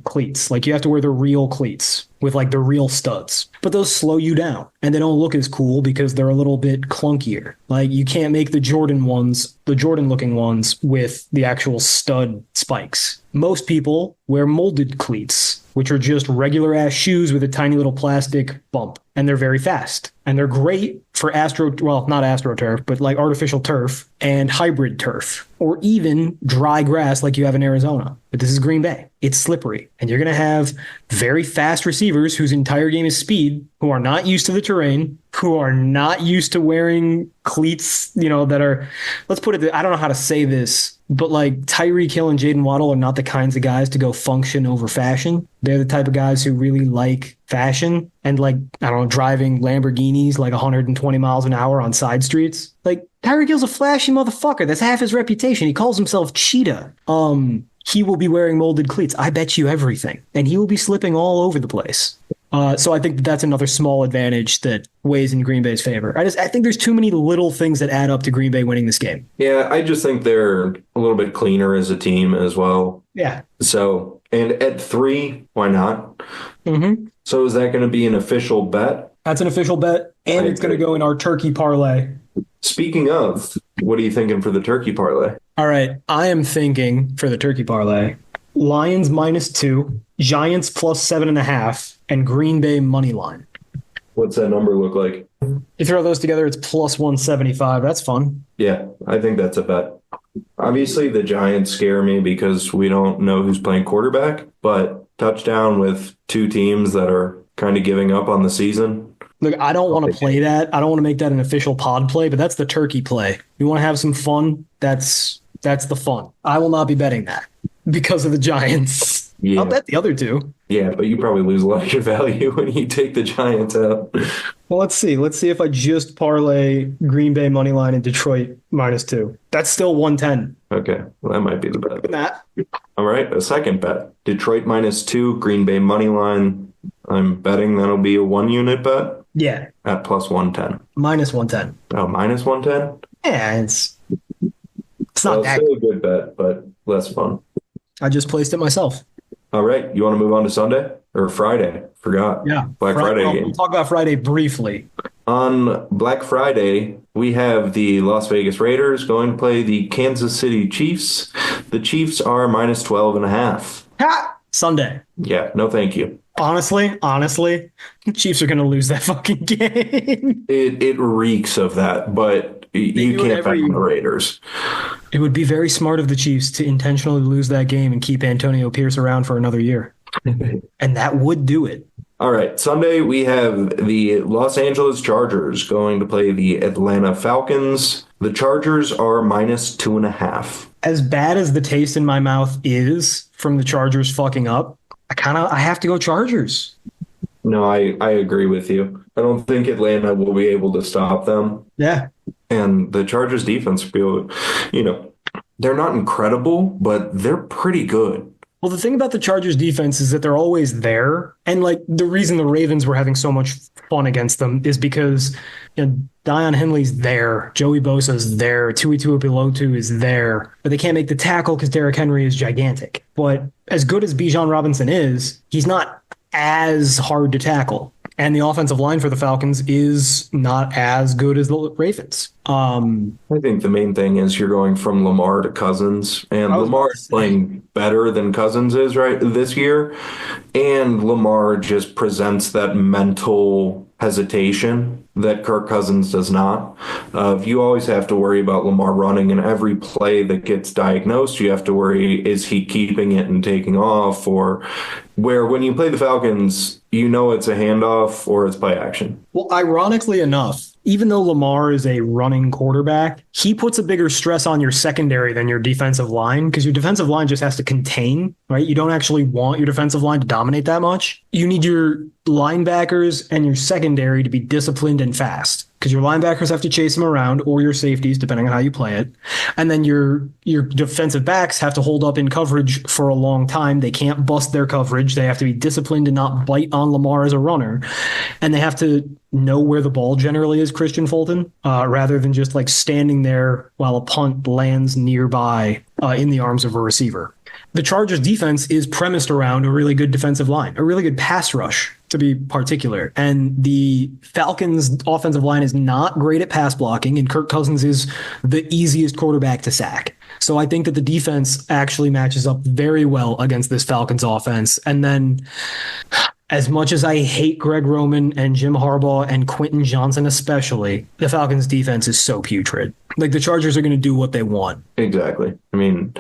cleats. Like, you have to wear the real cleats with like the real studs. But those slow you down, and they don't look as cool because they're a little bit clunkier. Like, you can't make the Jordan looking ones with the actual stud spikes. Most people wear molded cleats, which are just regular ass shoes with a tiny little plastic bump. And they're very fast. And they're great for not AstroTurf, but like artificial turf and hybrid turf, or even dry grass like you have in Arizona. But this is Green Bay. It's slippery. And you're going to have very fast receivers whose entire game is speed, who are not used to the terrain, who are not used to wearing cleats, that are, let's put it, I don't know how to say this, but like Tyreek Hill and Jaden Waddle are not the kinds of guys to go function over fashion. They're the type of guys who really like fashion and driving Lamborghinis like 120 miles an hour on side streets. Like, Tyreek Hill's a flashy motherfucker. That's half his reputation. He calls himself Cheetah. He will be wearing molded cleats. I bet you everything. And he will be slipping all over the place. So I think that's another small advantage that weighs in Green Bay's favor. I think there's too many little things that add up to Green Bay winning this game. Yeah, I just think they're a little bit cleaner as a team as well. Yeah. So, and at 3, why not? Mm-hmm. So is that going to be an official bet? That's an official bet, and it's going to go in our turkey parlay. Speaking of, what are you thinking for the turkey parlay? All right, I am thinking for the turkey parlay, Lions -2, Giants +7.5, and Green Bay money line. What's that number look like? You throw those together, it's +175. That's fun. Yeah, I think that's a bet. Obviously, the Giants scare me because we don't know who's playing quarterback, but touchdown with two teams that are kind of giving up on the season. Look, I don't want to play that. I don't want to make that an official pod play, but that's the turkey play. You want to have some fun? That's the fun. I will not be betting that because of the Giants. Yeah. I'll bet the other two. Yeah, but you probably lose a lot of your value when you take the Giants out. Well, let's see. Let's see if I just parlay Green Bay money line and Detroit -2. That's still 110. Okay, well, that might be the bet. That. All right, a second bet. Detroit -2, Green Bay money line. I'm betting that'll be a 1-unit bet. Yeah. At +110. -110. Oh, -110? Yeah, it's not that. Still a good bet, but less fun. I just placed it myself. All right, you want to move on to Sunday or Friday? Forgot. Yeah. Black Friday game. We'll talk about Friday briefly. On Black Friday, we have the Las Vegas Raiders going to play the Kansas City Chiefs. The Chiefs are -12.5. Ha! Sunday. Yeah, no thank you. Honestly, the Chiefs are going to lose that fucking game. It reeks of that, but you can't bet on the Raiders. It would be very smart of the Chiefs to intentionally lose that game and keep Antonio Pierce around for another year. And that would do it. All right, Sunday we have the Los Angeles Chargers going to play the Atlanta Falcons. The Chargers are -2.5. As bad as the taste in my mouth is from the Chargers fucking up, I have to go Chargers. No, I agree with you. I don't think Atlanta will be able to stop them. Yeah. And the Chargers defense will, they're not incredible, but they're pretty good. Well, the thing about the Chargers defense is that they're always there. And like the reason the Ravens were having so much fun against them is because Dion Henley's there, Joey Bosa's there, Tui Tuipulotu is there, but they can't make the tackle because Derrick Henry is gigantic. But as good as Bijan Robinson is, he's not as hard to tackle. And the offensive line for the Falcons is not as good as the Ravens. I think the main thing is you're going from Lamar to Cousins, and Lamar is playing better than Cousins is right this year. And Lamar just presents that mental hesitation that Kirk Cousins does not. You always have to worry about Lamar running, and every play that gets diagnosed, you have to worry, is he keeping it and taking off? Or where when you play the Falcons, it's a handoff or it's play action. Well, ironically enough, even though Lamar is a running quarterback, he puts a bigger stress on your secondary than your defensive line because your defensive line just has to contain, right? You don't actually want your defensive line to dominate that much. You need your linebackers and your secondary to be disciplined and fast because your linebackers have to chase them around, or your safeties, depending on how you play it. And then your defensive backs have to hold up in coverage for a long time. They can't bust their coverage. They have to be disciplined and not bite on Lamar as a runner. And they have to know where the ball generally is, Christian Fulton, rather than just like standing there while a punt lands nearby in the arms of a receiver. The Chargers defense is premised around a really good defensive line, a really good pass rush, to be particular. And the Falcons' offensive line is not great at pass blocking, and Kirk Cousins is the easiest quarterback to sack. So I think that the defense actually matches up very well against this Falcons offense. And then, as much as I hate Greg Roman and Jim Harbaugh and Quentin Johnson especially, the Falcons defense is so putrid. Like, the Chargers are going to do what they want. Exactly. I mean,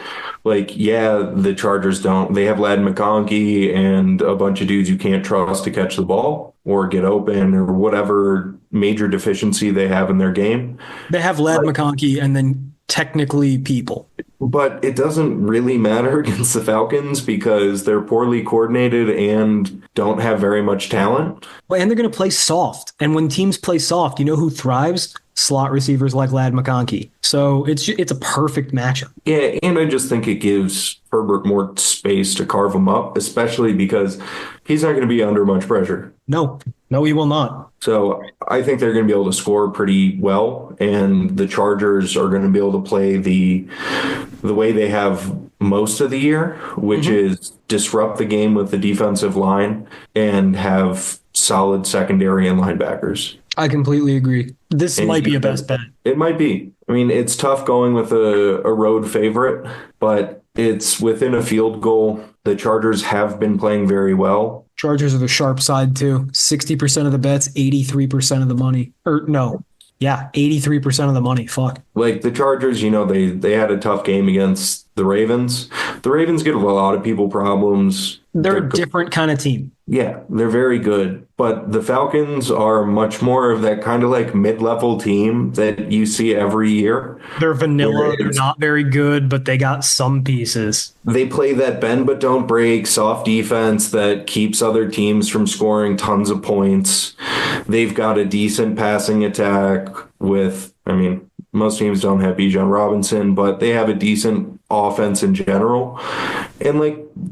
the Chargers they have Ladd McConkey and a bunch of dudes you can't trust to catch the ball or get open or whatever major deficiency they have in their game. They have Ladd McConkey and then technically people. But it doesn't really matter against the Falcons because they're poorly coordinated and don't have very much talent. Well, and they're going to play soft. And when teams play soft, you know who thrives? Slot receivers like Ladd McConkey. So it's a perfect matchup. Yeah, and I just think it gives Herbert more space to carve him up, especially because he's not going to be under much pressure. No, he will not. So I think they're going to be able to score pretty well, and the Chargers are going to be able to play the way they have most of the year, which is disrupt the game with the defensive line and have solid secondary and linebackers. I completely agree. This might be a best bet. It might be. I mean, it's tough going with a road favorite, but It's within a field goal. The Chargers have been playing very well. Chargers are the sharp side too. 60% of the bets, 83% of the money. Or no. Yeah, 83% of the money. Fuck. Like the Chargers, they had a tough game against the Ravens. The Ravens give a lot of people problems. They're a different kind of team. Yeah, they're very good. But the Falcons are much more of that kind of like mid-level team that you see every year. They're vanilla. They're not very good, but they got some pieces. They play that bend but don't break soft defense that keeps other teams from scoring tons of points. They've got a decent passing attack most teams don't have Bijan Robinson, but they have a decent offense in general. And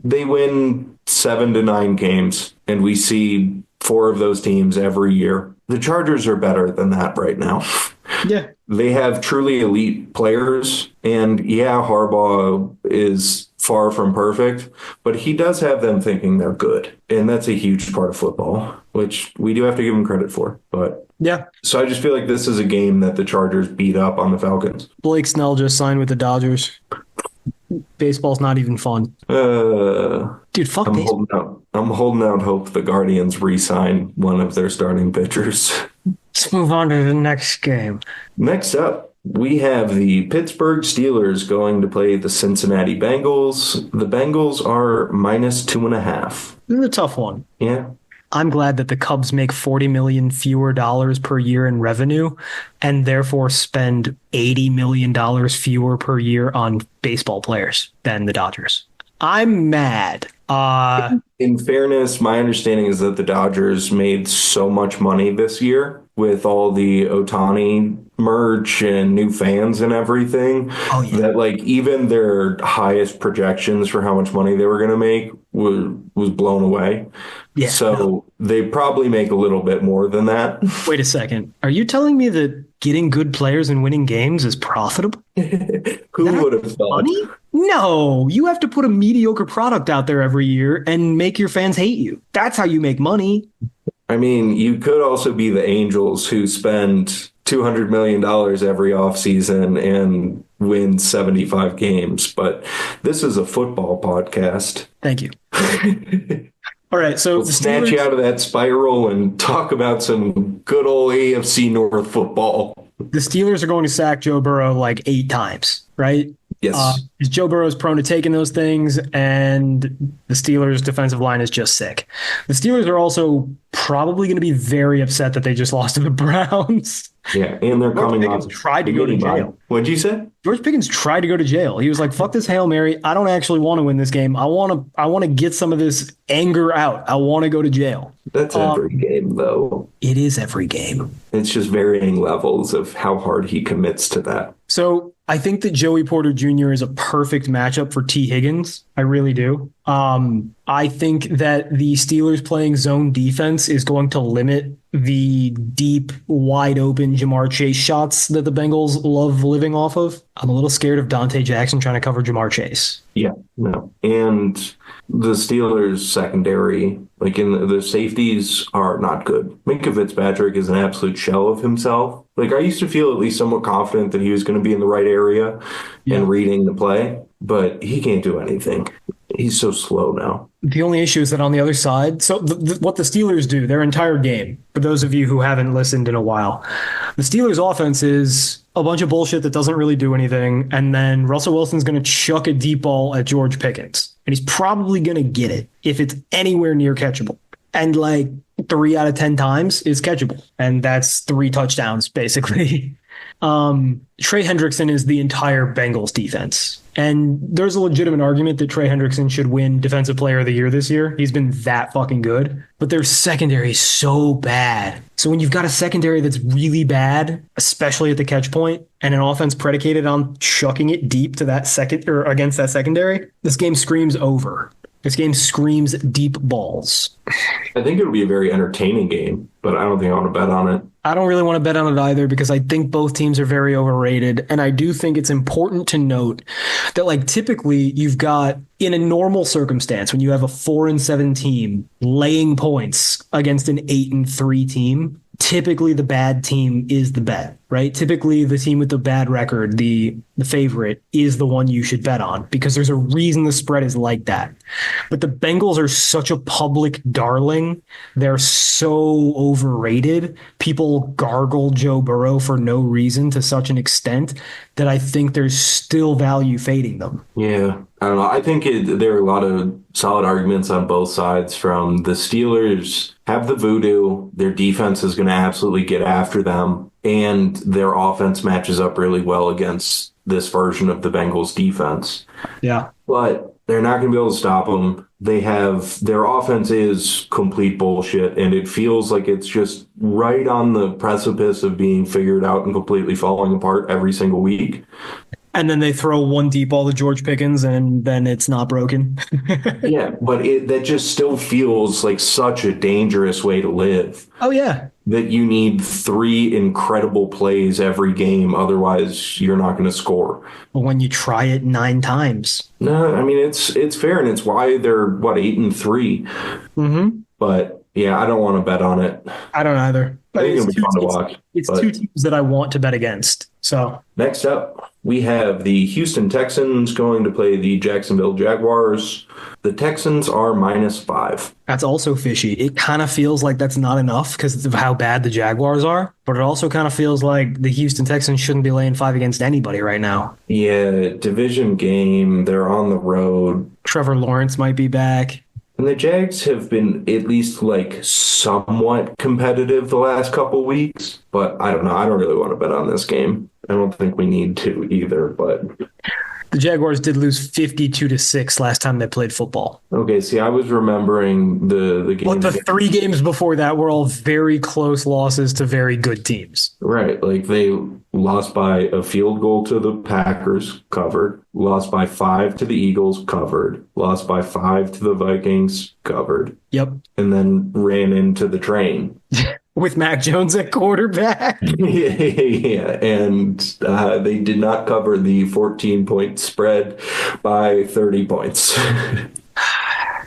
they win 7 to 9 games, and we see 4 of those teams every year. The Chargers are better than that right now. Yeah. They have truly elite players, and Harbaugh is far from perfect, but he does have them thinking they're good, and that's a huge part of football, which we do have to give him credit for. But yeah. So I just feel like this is a game that the Chargers beat up on the Falcons. Blake Snell just signed with the Dodgers. Baseball's not even fun. Dude, fuck baseball. I'm holding out hope the Guardians re-sign one of their starting pitchers. Let's move on to the next game. Next up, we have the Pittsburgh Steelers going to play the Cincinnati Bengals. The Bengals are -2.5. This is a tough one. Yeah. I'm glad that the Cubs make $40 million fewer dollars per year in revenue and therefore spend $80 million fewer per year on baseball players than the Dodgers. I'm mad. In fairness, my understanding is that the Dodgers made so much money this year with all the Ohtani merch and new fans and everything that even their highest projections for how much money they were going to make was blown away. Yeah, so they probably make a little bit more than that. Wait a second. Are you telling me that getting good players and winning games is profitable? Who would have thought? Money? No, you have to put a mediocre product out there every year and make your fans hate you. That's how you make money. I mean, you could also be the Angels who spend $200 million every offseason and win 75 games. But this is a football podcast. Thank you. All right, so we'll snatch you out of that spiral and talk about some good old AFC North football. The Steelers are going to sack Joe Burrow 8 times, right? Yes. Joe Burrow is prone to taking those things, and the Steelers' defensive line is just sick. The Steelers are also probably going to be very upset that they just lost to the Browns. Yeah, and they're coming off. Tried to go to jail. What'd you say? George Pickens tried to go to jail. He was like, "Fuck this Hail Mary. I don't actually want to win this game. I want to get some of this anger out. I want to go to jail." That's every game, though. It is every game. It's just varying levels of how hard he commits to that. So I think that Joey Porter Jr. is a perfect matchup for T. Higgins. I really do. I think that the Steelers playing zone defense is going to limit the deep, wide open Jamar Chase shots that the Bengals love living off of. I'm a little scared of Dante Jackson trying to cover Jamar Chase. Yeah, no. And the Steelers secondary, the safeties are not good. Minka Fitzpatrick is an absolute shell of himself. I used to feel at least somewhat confident that he was going to be in the right area and reading the play, but he can't do anything. He's so slow now. The only issue is that on the other side, so what the Steelers do, their entire game, for those of you who haven't listened in a while, the Steelers offense is a bunch of bullshit that doesn't really do anything, and then Russell Wilson's going to chuck a deep ball at George Pickens, and he's probably going to get it if it's anywhere near catchable. And 3 out of 10 times is catchable, and that's 3 touchdowns, basically. Trey Hendrickson is the entire Bengals defense. And there's a legitimate argument that Trey Hendrickson should win Defensive Player of the Year this year. He's been that fucking good. But their secondary is so bad. So when you've got a secondary that's really bad, especially at the catch point, and an offense predicated on chucking it deep to that second or against that secondary, this game screams over. This game screams deep balls. I think it'll be a very entertaining game, but I don't think I want to bet on it. I don't really want to bet on it either because I think both teams are very overrated. And I do think it's important to note that typically you've got in a normal circumstance when you have a 4-7 team laying points against an 8-3 team, typically the bad team is the bet, right? Typically the team with the bad record, the favorite, is the one you should bet on because there's a reason the spread is like that. But the Bengals are such a public darling. They're so overrated. People gargle Joe Burrow for no reason to such an extent that I think there's still value fading them. Yeah, I don't know. I think there are a lot of solid arguments on both sides. From the Steelers have the voodoo, their defense is going to absolutely get after them, and their offense matches up really well against this version of the Bengals defense. Yeah. But they're not going to be able to stop them. Their offense is complete bullshit, and it feels like it's just right on the precipice of being figured out and completely falling apart every single week. And then they throw one deep ball to George Pickens, and then it's not broken. Yeah, but that just still feels like such a dangerous way to live. Oh, yeah. That you need 3 incredible plays every game, otherwise you're not going to score. But when you try it 9 times. No, I mean, it's fair, and it's why they're, 8-3? Mm-hmm. But, yeah, I don't want to bet on it. I don't either. I think it'll be fun to watch. It's 2 teams that I want to bet against. So next up, we have the Houston Texans going to play the Jacksonville Jaguars. The Texans are -5. That's also fishy. It kind of feels like that's not enough because of how bad the Jaguars are, but it also kind of feels like the Houston Texans shouldn't be laying 5 against anybody right now. Yeah, division game. They're on the road. Trevor Lawrence might be back. And the Jags have been at least somewhat competitive the last couple weeks, but I don't know. I don't really want to bet on this game. I don't think we need to either, but the Jaguars did lose 52-6 last time they played football. Okay, see, I was remembering the game. But the 3 games before that were all very close losses to very good teams. Right, they lost by a field goal to the Packers, covered. Lost by 5 to the Eagles, covered. Lost by 5 to the Vikings, covered. Yep. And then ran into the train. With Mac Jones at quarterback. Yeah, and they did not cover the 14-point spread by 30 points.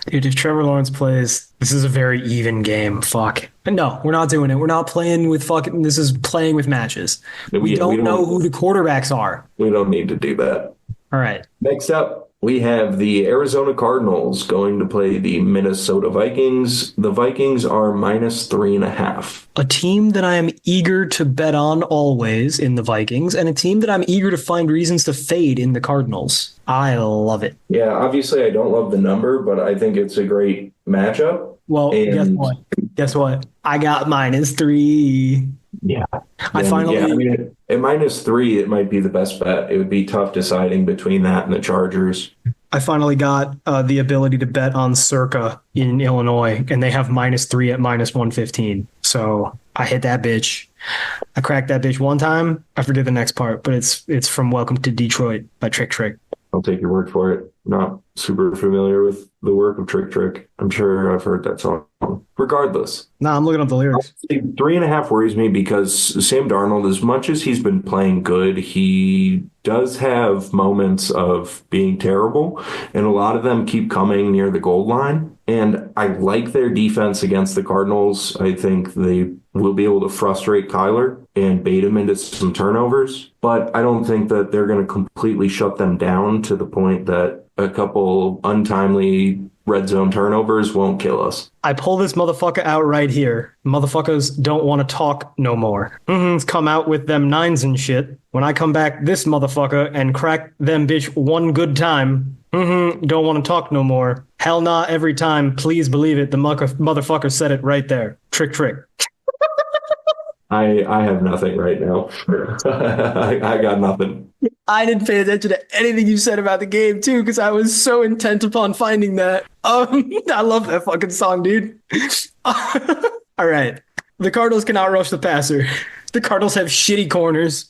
Dude, if Trevor Lawrence plays, this is a very even game. Fuck. But no, we're not doing it. We're not playing with fucking... This is playing with matches. We don't know who the quarterbacks are. We don't need to do that. All right. Next up, we have the Arizona Cardinals going to play the Minnesota Vikings. The Vikings are -3.5. A team that I am eager to bet on always in the Vikings, and a team that I'm eager to find reasons to fade in the Cardinals. I love it. Yeah, obviously I don't love the number, but I think it's a great matchup. Well, Guess what? I got -3. Yeah. I finally... Yeah, I mean, at -3, it might be the best bet. It would be tough deciding between that and the Chargers. I finally got the ability to bet on Circa in Illinois, and they have -3 at -115. So I hit that bitch. I cracked that bitch one time. I forget the next part, but it's from Welcome to Detroit by Trick Trick. I'll take your word for it. Not super familiar with the work of Trick Trick. I'm sure I've heard that song. Regardless. Nah, I'm looking up the lyrics. 3.5 worries me because Sam Darnold, as much as he's been playing good, he does have moments of being terrible, and a lot of them keep coming near the goal line. And I like their defense against the Cardinals. I think they will be able to frustrate Kyler and bait him into some turnovers. But I don't think that they're going to completely shut them down to the point that a couple untimely red zone turnovers won't kill us. I pull this motherfucker out right here. Motherfuckers don't want to talk no more. Come out with them 9s and shit. When I come back this motherfucker and crack them bitch one good time, don't want to talk no more. Hell nah, every time. Please believe it. The motherfucker said it right there. Trick, trick. I have nothing right now. I got nothing. I didn't pay attention to anything you said about the game, too, because I was so intent upon finding that. I love that fucking song, dude. All right. The Cardinals can outrush the passer. The Cardinals have shitty corners.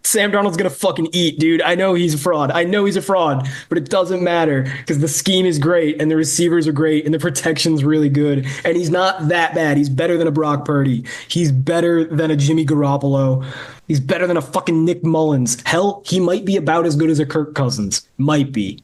Sam Darnold's going to fucking eat, dude. I know he's a fraud. But it doesn't matter because the scheme is great and the receivers are great and the protection's really good. And he's not that bad. He's better than a Brock Purdy. He's better than a Jimmy Garoppolo. He's better than a fucking Nick Mullins. Hell, he might be about as good as a Kirk Cousins. Might be.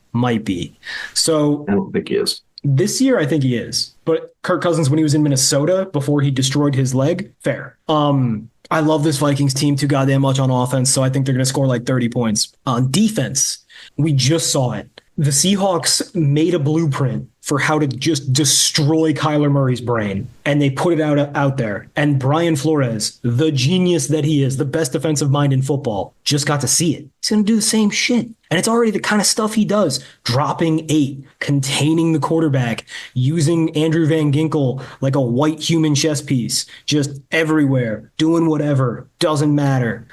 So I don't think he is. This year, I think he is. But Kirk Cousins, when he was in Minnesota before he destroyed his leg, fair. I love this Vikings team too goddamn much on offense, so I think they're going to score like 30 points. On defense, we just saw it. The Seahawks made a blueprint for how to just destroy Kyler Murray's brain, and they put it out there. And Brian Flores, the genius that he is, the best defensive mind in football, just got to see it. He's going to do the same shit. And it's already the kind of stuff he does. Dropping 8, containing the quarterback, using Andrew Van Ginkel like a white human chess piece, just everywhere, doing whatever, doesn't matter.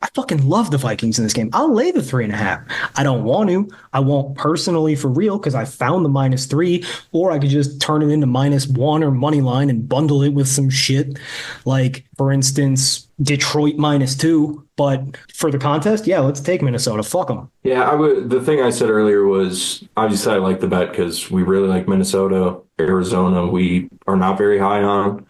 I fucking love the Vikings in this game. I'll lay the 3.5. I don't want to. I won't personally for real because I found the -3, or I could just turn it into -1 or money line and bundle it with some shit. Like, for instance, Detroit -2. But for the contest, yeah, let's take Minnesota. Fuck them. Yeah, the thing I said earlier was, obviously I like the bet because we really like Minnesota. Arizona, we are not very high on.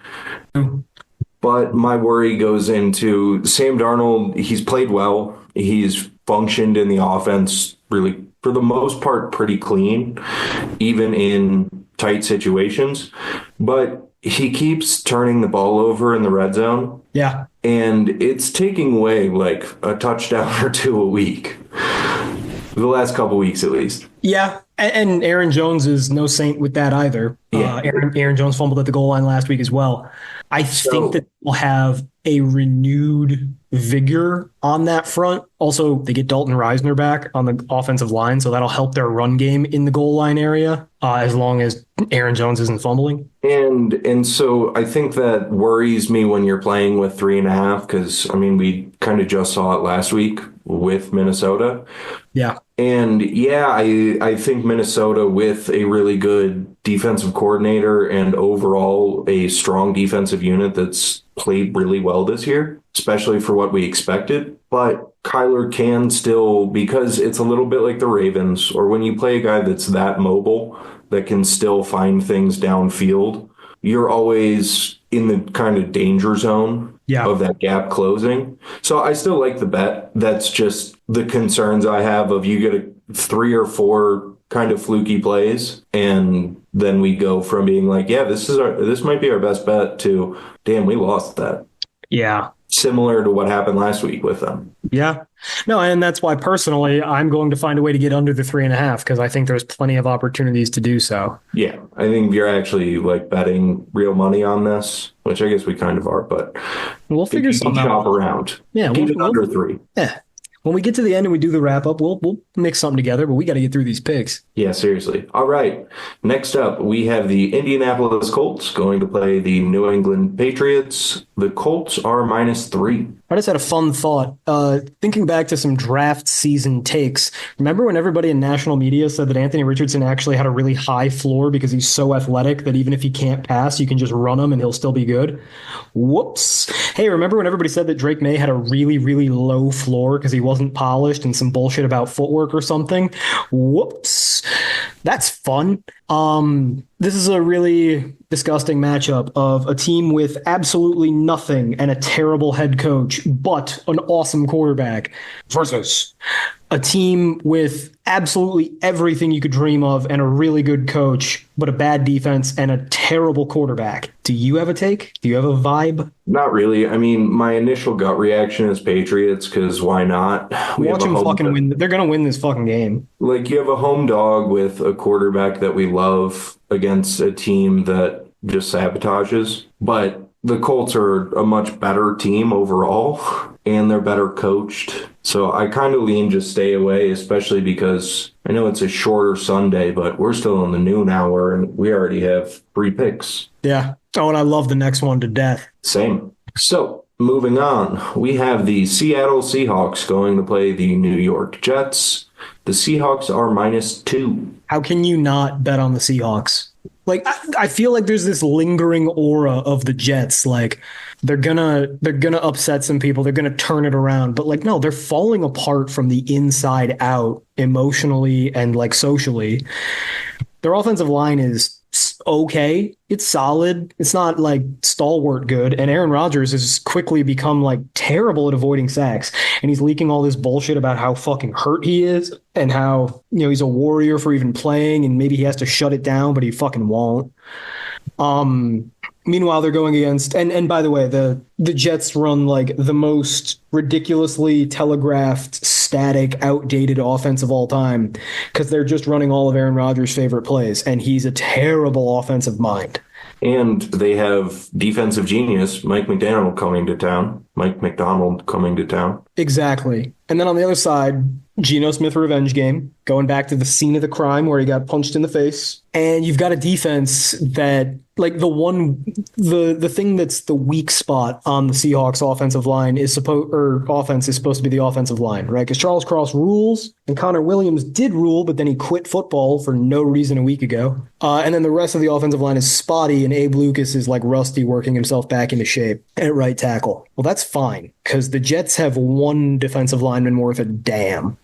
But my worry goes into Sam Darnold. He's played well. He's functioned in the offense really, for the most part, pretty clean, even in tight situations. But he keeps turning the ball over in the red zone. Yeah. And it's taking away like a touchdown or two a week. The last couple weeks, at least. Yeah, and Aaron Jones is no saint with that either. Yeah. Aaron Jones fumbled at the goal line last week as well. I think that we'll have a renewed vigor on that front. Also, they get Dalton Reisner back on the offensive line, so that'll help their run game in the goal line area as long as Aaron Jones isn't fumbling. And so I think that worries me when you're playing with 3.5 because, I mean, we kind of just saw it last week with Minnesota. Yeah. And yeah, I think Minnesota with a really good defensive coordinator and overall a strong defensive unit that's played really well this year, especially for what we expected. But Kyler can still, because it's a little bit like the Ravens, or when you play a guy that's that mobile, that can still find things downfield, you're always in the kind of danger zone of that gap closing. So I still like the bet. That's just the concerns I have of you get 3 or 4 kind of fluky plays, and then we go from being like, yeah, this might be our best bet to, damn, we lost that. Yeah. Similar to what happened last week with them. Yeah. No, and that's why personally I'm going to find a way to get under the 3.5 because I think there's plenty of opportunities to do so. Yeah. I think you're actually like betting real money on this, which I guess we kind of are, but we'll figure something out. Shop around. Yeah. Keep it under 3. Yeah. When we get to the end and we do the wrap up, we'll mix something together, but we got to get through these picks. Yeah, seriously. All right. Next up, we have the Indianapolis Colts going to play the New England Patriots. The Colts are -3. I just had a fun thought. Thinking back to some draft season takes, remember when everybody in national media said that Anthony Richardson actually had a really high floor because he's so athletic that even if he can't pass, you can just run him and he'll still be good? Whoops. Hey, remember when everybody said that Drake May had a really, really low floor because he wasn't polished and some bullshit about footwork or something? Whoops. That's fun. This is a really disgusting matchup of a team with absolutely nothing and a terrible head coach, but an awesome quarterback versus a team with absolutely everything you could dream of and a really good coach, but a bad defense and a terrible quarterback. Do you have a take? Do you have a vibe? Not really. I mean, my initial gut reaction is Patriots because why not? Watch them fucking win. They're going to win this fucking game. Like, you have a home dog with a quarterback that we love against a team that just sabotages. But the Colts are a much better team overall, and they're better coached. So I kind of lean just stay away, especially because I know it's a shorter Sunday, but we're still in the noon hour, and we already have 3 picks. Yeah. Oh, and I love the next one to death. Same. So, moving on, we have the Seattle Seahawks going to play the New York Jets. The Seahawks are -2. How can you not bet on the Seahawks? Like, I feel like there's this lingering aura of the Jets. Like, they're gonna upset some people. They're gonna turn it around. But like, no, they're falling apart from the inside out emotionally and like socially. Their offensive line is okay. It's solid. It's not like stalwart good. And Aaron Rodgers has quickly become like terrible at avoiding sacks. And he's leaking all this bullshit about how fucking hurt he is and how, he's a warrior for even playing and maybe he has to shut it down, but he fucking won't. Meanwhile, they're going against, and by the way, the Jets run like the most ridiculously telegraphed, static, outdated offense of all time because they're just running all of Aaron Rodgers' favorite plays, and he's a terrible offensive mind. And they have defensive genius Mike McDonald coming to town. Exactly. And then on the other side, Geno Smith revenge game, going back to the scene of the crime where he got punched in the face. And you've got a defense that, like, the thing that's the weak spot on the Seahawks offensive line offense is supposed to be the offensive line, right? Because Charles Cross rules and Connor Williams did rule, but then he quit football for no reason a week ago. And then the rest of the offensive line is spotty, and Abe Lucas is like rusty, working himself back into shape at right tackle. Well, that's fine because the Jets have one defensive lineman worth a damn.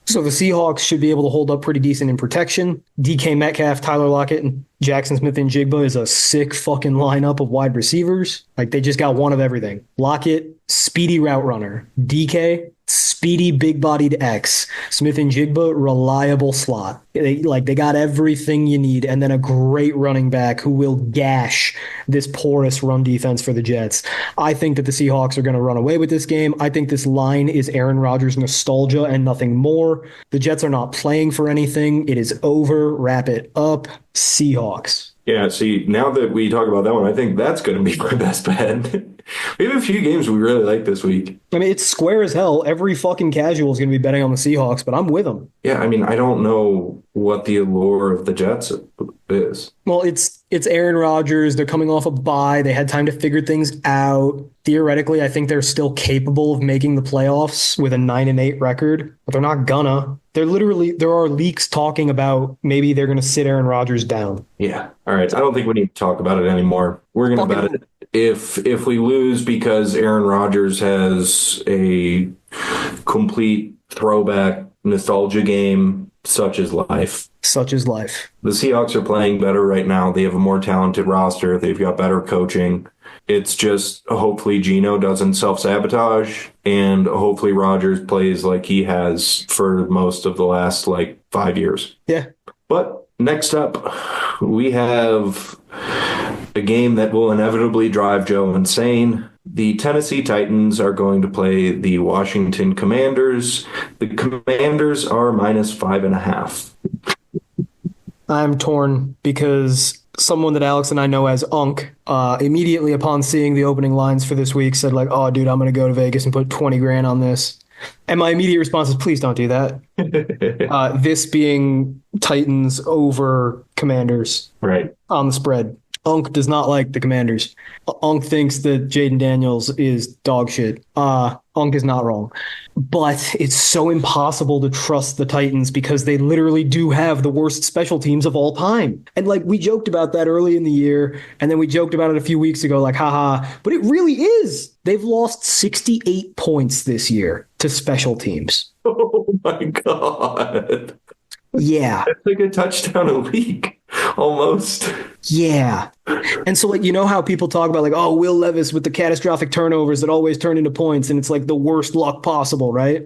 So the Seahawks should be able to hold up pretty decent in protection. DK Metcalf, Tyler Lockett, and Jackson Smith-Njigba is a sick fucking lineup of wide receivers. Like, they just got one of everything. Lockett, speedy route runner. DK, speedy big-bodied X. Smith-Njigba, reliable slot. They got everything you need, and then a great running back who will gash this porous run defense for the Jets. I think that the Seahawks are going to run away with this game. I think this line is Aaron Rodgers nostalgia and nothing more. The Jets are not playing for anything. It is over. Wrap it up. Seahawks. Yeah, see, now that we talk about that one, I think that's going to be my best bet. We have a few games we really like this week. I mean, it's square as hell. Every fucking casual is going to be betting on the Seahawks, but I'm with them. Yeah, I mean, I don't know what the allure of the Jets is. Well, it's Aaron Rodgers. They're coming off a bye. They had time to figure things out. Theoretically, I think they're still capable of making the playoffs with a 9-8 record, but they're not gonna. There are leaks talking about maybe they're going to sit Aaron Rodgers down. Yeah. All right. I don't think we need to talk about it anymore. We're going to bet it. If we lose because Aaron Rodgers has a complete throwback nostalgia game, such is life. Such is life. The Seahawks are playing better right now. They have a more talented roster. They've got better coaching. It's just hopefully Geno doesn't self-sabotage, and hopefully Rodgers plays like he has for most of the last 5 years. Yeah. But next up, we have a game that will inevitably drive Joe insane. The Tennessee Titans are going to play the Washington Commanders. The Commanders are -5.5. I'm torn because someone that Alex and I know as Unk, immediately upon seeing the opening lines for this week said oh, dude, I'm going to go to Vegas and put 20 grand on this. And my immediate response is, please don't do that. This being Titans over Commanders. Right. On the spread. Unk does not like the Commanders. Unk thinks that Jaden Daniels is dog shit. Unk is not wrong. But it's so impossible to trust the Titans because they literally do have the worst special teams of all time. And we joked about that early in the year, and then we joked about it a few weeks ago, haha. But it really is. They've lost 68 points this year to special teams. Oh my God. Yeah. That's like a touchdown a week. Almost. Yeah. And so, how people talk about, Will Levis with the catastrophic turnovers that always turn into points, and it's the worst luck possible, right?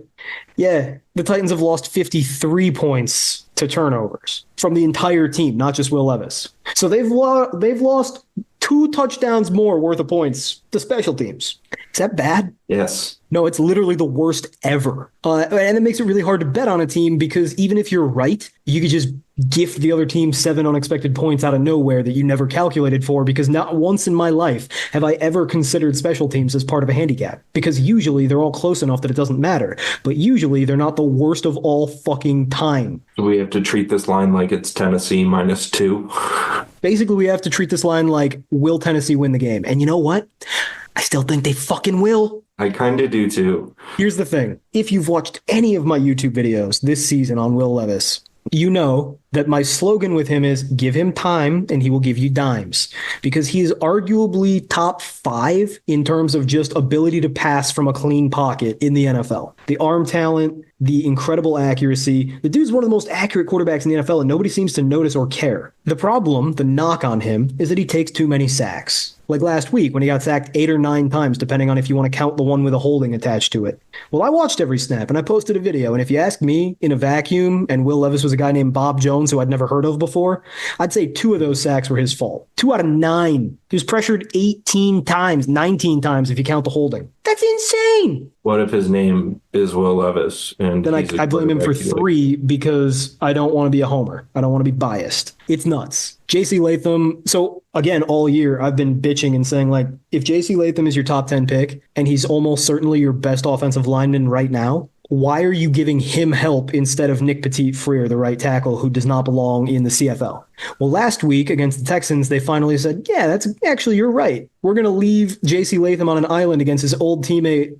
Yeah. The Titans have lost 53 points to turnovers from the entire team, not just Will Levis. So they've lost 2 touchdowns more worth of points to special teams. Is that bad? Yes. No, it's literally the worst ever. And it makes it really hard to bet on a team because even if you're right, you could just gift the other team 7 unexpected points out of nowhere that you never calculated for, because not once in my life have I ever considered special teams as part of a handicap, because usually they're all close enough that it doesn't matter, but usually they're not the worst of all fucking time. We have to treat this line like it's Tennessee -2. Basically, we have to treat this line like, will Tennessee win the game? And you know what? I still think they fucking will. I kind of do too. Here's the thing. If you've watched any of my YouTube videos this season on Will Levis, you know that my slogan with him is give him time and he will give you dimes, because he is arguably top 5 in terms of just ability to pass from a clean pocket in the NFL. The arm talent, the incredible accuracy. The dude's one of the most accurate quarterbacks in the NFL, and nobody seems to notice or care. The problem, the knock on him, is that he takes too many sacks. Like last week when he got sacked 8 or 9 times, depending on if you want to count the one with a holding attached to it. Well, I watched every snap and I posted a video. And if you ask me, in a vacuum, and Will Levis was a guy named Bob Jones who I'd never heard of before, I'd say 2 of those sacks were his fault. 2 out of 9. He was pressured 18 times, 19 times if you count the holding. That's insane. What if his name is Will Levis? And then I blame him for 3 because I don't want to be a homer. I don't want to be biased. It's nuts. J.C. Latham. So again, all year I've been bitching and saying, like, if J.C. Latham is your top 10 pick and he's almost certainly your best offensive lineman right now, why are you giving him help instead of Nick Petit-Frere, the right tackle who does not belong in the CFL? Well, last week against the Texans, they finally said, yeah, that's actually, you're right. We're going to leave J.C. Latham on an island against his old teammate,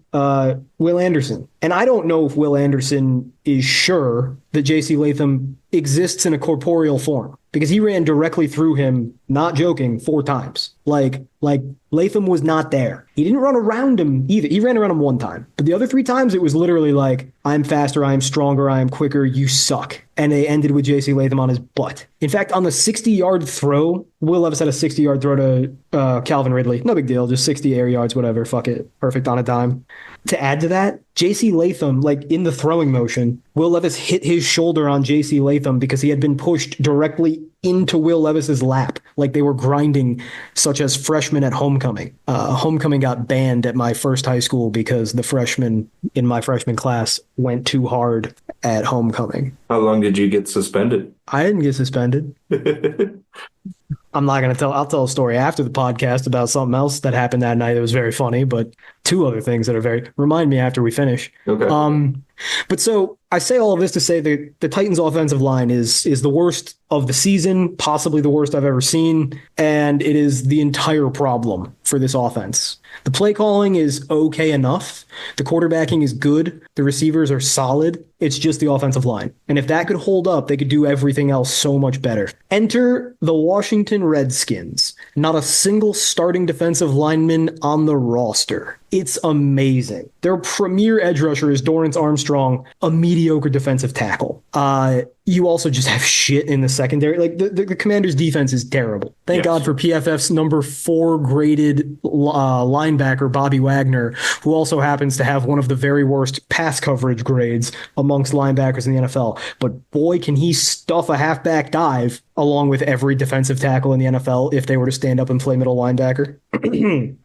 Will Anderson. And I don't know if Will Anderson is sure that J.C. Latham exists in a corporeal form because he ran directly through him, not joking, 4 times. Like Latham was not there. He didn't run around him either. He ran around him 1 time. But the other 3 times, it was literally like, I'm faster, I'm stronger, I'm quicker, you suck. And they ended with J.C. Latham on his butt. In fact, on the 60-yard throw, Will Levis had a 60-yard throw to Calvin Ridley. No big deal, just 60 air yards, whatever, fuck it. Perfect on a dime. To add to that, J.C. Latham, like in the throwing motion, Will Levis hit his shoulder on J.C. Latham because he had been pushed directly into Will Levis's lap, like they were grinding, such as freshmen at homecoming. Homecoming got banned at my first high school because the freshmen in my freshman class went too hard at homecoming. How long did you get suspended? I didn't get suspended. I'm not going to tell. I'll tell a story after the podcast about something else that happened that night that was very funny, but 2 other things that are very, remind me after we finish. Okay. But so I say all of this to say that the Titans offensive line is the worst of the season, possibly the worst I've ever seen. And it is the entire problem for this offense. The play calling is okay enough. The quarterbacking is good. The receivers are solid. It's just the offensive line. And if that could hold up, they could do everything else so much better. Enter the Washington Redskins. Not a single starting defensive lineman on the roster. It's amazing. Their premier edge rusher is Dorrance Armstrong, a mediocre defensive tackle. You also just have shit in the secondary. Like the Commanders' defense is terrible. Thank God for PFF's number 4 graded linebacker, Bobby Wagner, who also happens to have one of the very worst pass coverage grades amongst linebackers in the NFL. But boy, can he stuff a halfback dive along with every defensive tackle in the NFL if they were to stand up and play middle linebacker.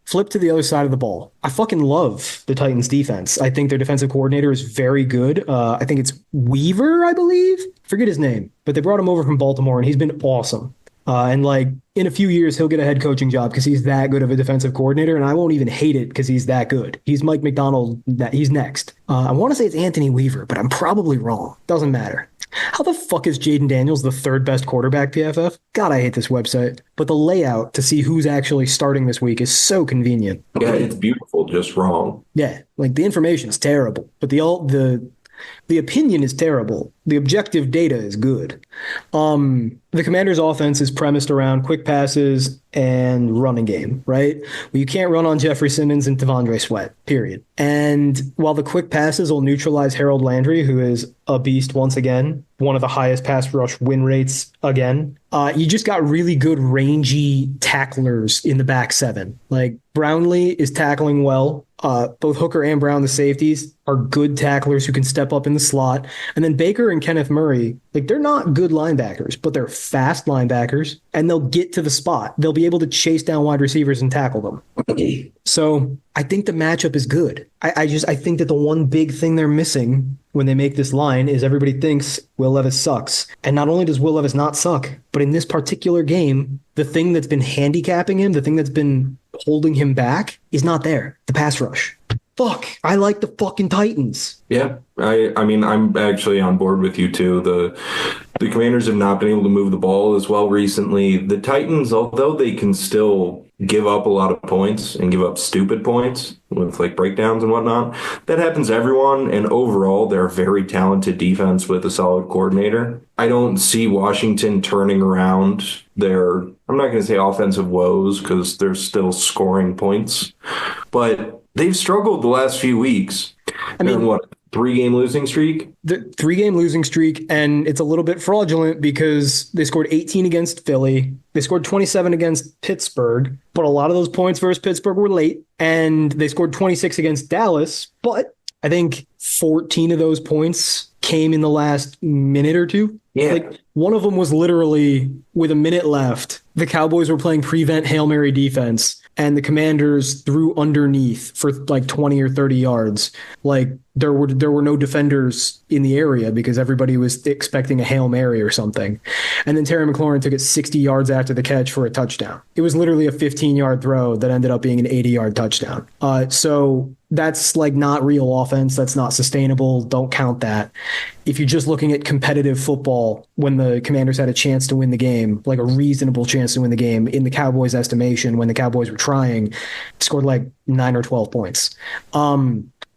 Flip to the other side of the ball. I fucking love the Titans defense. I think their defensive coordinator is very good. I think it's Weaver, I believe. Forget his name, but they brought him over from Baltimore and he's been awesome. And like in a few years, he'll get a head coaching job because he's that good of a defensive coordinator. And I won't even hate it because he's that good. He's Mike McDonald. He's next. I want to say it's Anthony Weaver, but I'm probably wrong. Doesn't matter. How the fuck is Jaden Daniels the 3rd best quarterback, PFF? God, I hate this website. But the layout to see who's actually starting this week is so convenient. Yeah, it's beautiful, just wrong. Yeah, like the information is terrible, but the opinion is terrible. The objective data is good. The Commanders' offense is premised around quick passes and running game, right? Well, you can't run on Jeffrey Simmons and T'Vondre Sweat, period. And while the quick passes will neutralize Harold Landry, who is a beast once again, one of the highest pass rush win rates again, you just got really good rangy tacklers in the back 7. Like Brownlee is tackling well. Both Hooker and Brown, the safeties, are good tacklers who can step up in the slot. And then Baker and Kenneth Murray, like they're not good linebackers, but they're fast linebackers and they'll get to the spot. They'll be able to chase down wide receivers and tackle them. So I think the matchup is good. I think that the one big thing they're missing when they make this line is everybody thinks Will Levis sucks. And not only does Will Levis not suck, but in this particular game, the thing that's been handicapping him, the thing that's been holding him back is not there. The pass rush. Fuck, I like the fucking Titans. Yeah, I mean, I'm actually on board with you too. The Commanders have not been able to move the ball as well recently. The Titans, although they can still give up a lot of points and give up stupid points with like breakdowns and whatnot, that happens to everyone. And overall, they're a very talented defense with a solid coordinator. I don't see Washington turning around their, I'm not going to say offensive woes because they're still scoring points, but they've struggled the last few weeks. I mean, 3-game losing streak. The 3-game losing streak, and it's a little bit fraudulent because they scored 18 against Philly. They scored 27 against Pittsburgh, but a lot of those points versus Pittsburgh were late, and they scored 26 against Dallas, but I think 14 of those points came in the last minute or two. Yeah. Like, one of them was literally with a minute left. The Cowboys were playing prevent Hail Mary defense, and the Commanders threw underneath for like 20 or 30 yards. Like, there were no defenders in the area because everybody was expecting a Hail Mary or something. And then Terry McLaurin took it 60 yards after the catch for a touchdown. It was literally a 15-yard throw that ended up being an 80-yard touchdown. So that's like not real offense. That's not sustainable. Don't count that. If you're just looking at competitive football, when the Commanders had a chance to win the game, like a reasonable chance to win the game, in the Cowboys' estimation, when the Cowboys were trying, scored like 9 or 12 points.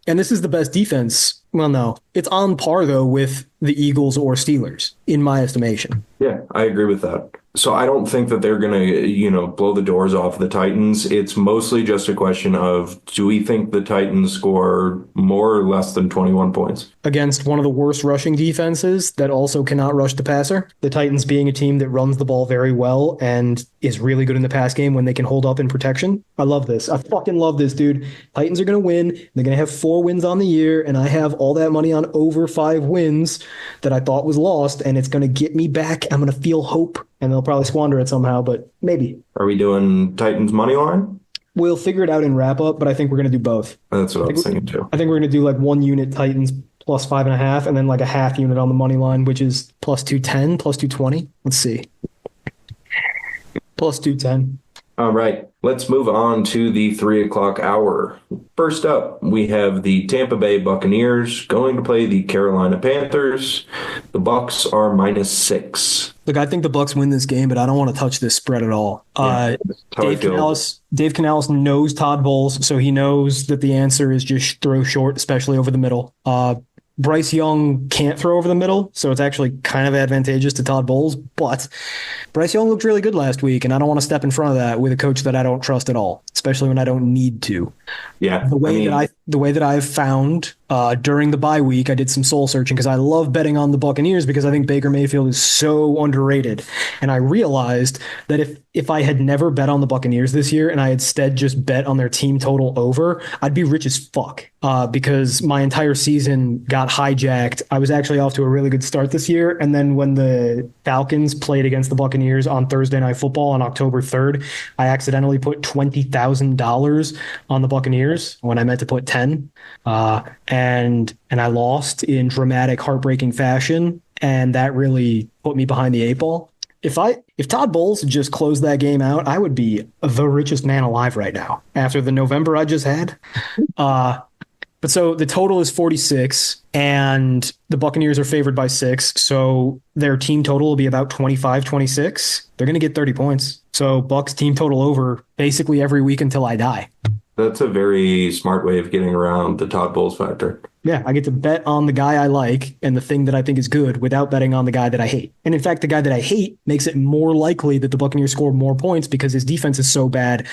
And this is the best defense. Well, no, it's on par though with the Eagles or Steelers, in my estimation. Yeah, I agree with that. So I don't think that they're going to, blow the doors off the Titans. It's mostly just a question of, do we think the Titans score more or less than 21 points? Against one of the worst rushing defenses that also cannot rush the passer. The Titans being a team that runs the ball very well and is really good in the pass game when they can hold up in protection. I love this. I fucking love this, dude. Titans are going to win. They're going to have 4 wins on the year, and I have all that money on over 5 wins that I thought was lost, and it's going to get me back. I'm going to feel hope, and they'll probably squander it somehow, but maybe. Are we doing Titans money line? We'll figure it out in wrap up, but I think we're going to do both. That's what I was thinking too. I think we're going to do like 1 unit Titans plus 5.5, and then like a half unit on the money line, which is plus 210, plus 220. Let's see. Plus 210. All right, let's move on to the 3 o'clock hour. First up, we have the Tampa Bay Buccaneers going to play the Carolina Panthers. The Bucs are -6. Look, I think the Bucs win this game, but I don't want to touch this spread at all. Dave Canales knows Todd Bowles, so he knows that the answer is just throw short, especially over the middle. Bryce Young can't throw over the middle, so it's actually kind of advantageous to Todd Bowles, but Bryce Young looked really good last week, and I don't want to step in front of that with a coach that I don't trust at all, especially when I don't need to. Yeah. The way that I've found during the bye week, I did some soul searching because I love betting on the Buccaneers because I think Baker Mayfield is so underrated. And I realized that if I had never bet on the Buccaneers this year and I instead just bet on their team total over, I'd be rich as fuck because my entire season got hijacked. I was actually off to a really good start this year. And then when the Falcons played against the Buccaneers on Thursday Night Football on October 3rd, I accidentally put $20,000 on the Buccaneers when I meant to put 10. And I lost in dramatic, heartbreaking fashion, and that really put me behind the 8 ball. If Todd Bowles had just closed that game out, I would be the richest man alive right now after the November I just had. But so the total is 46, and the Buccaneers are favored by 6, so their team total will be about 25-26. They're going to get 30 points. So Bucs team total over basically every week until I die. That's a very smart way of getting around the Todd Bowles factor. Yeah, I get to bet on the guy I like and the thing that I think is good without betting on the guy that I hate. And in fact, the guy that I hate makes it more likely that the Buccaneers score more points because his defense is so bad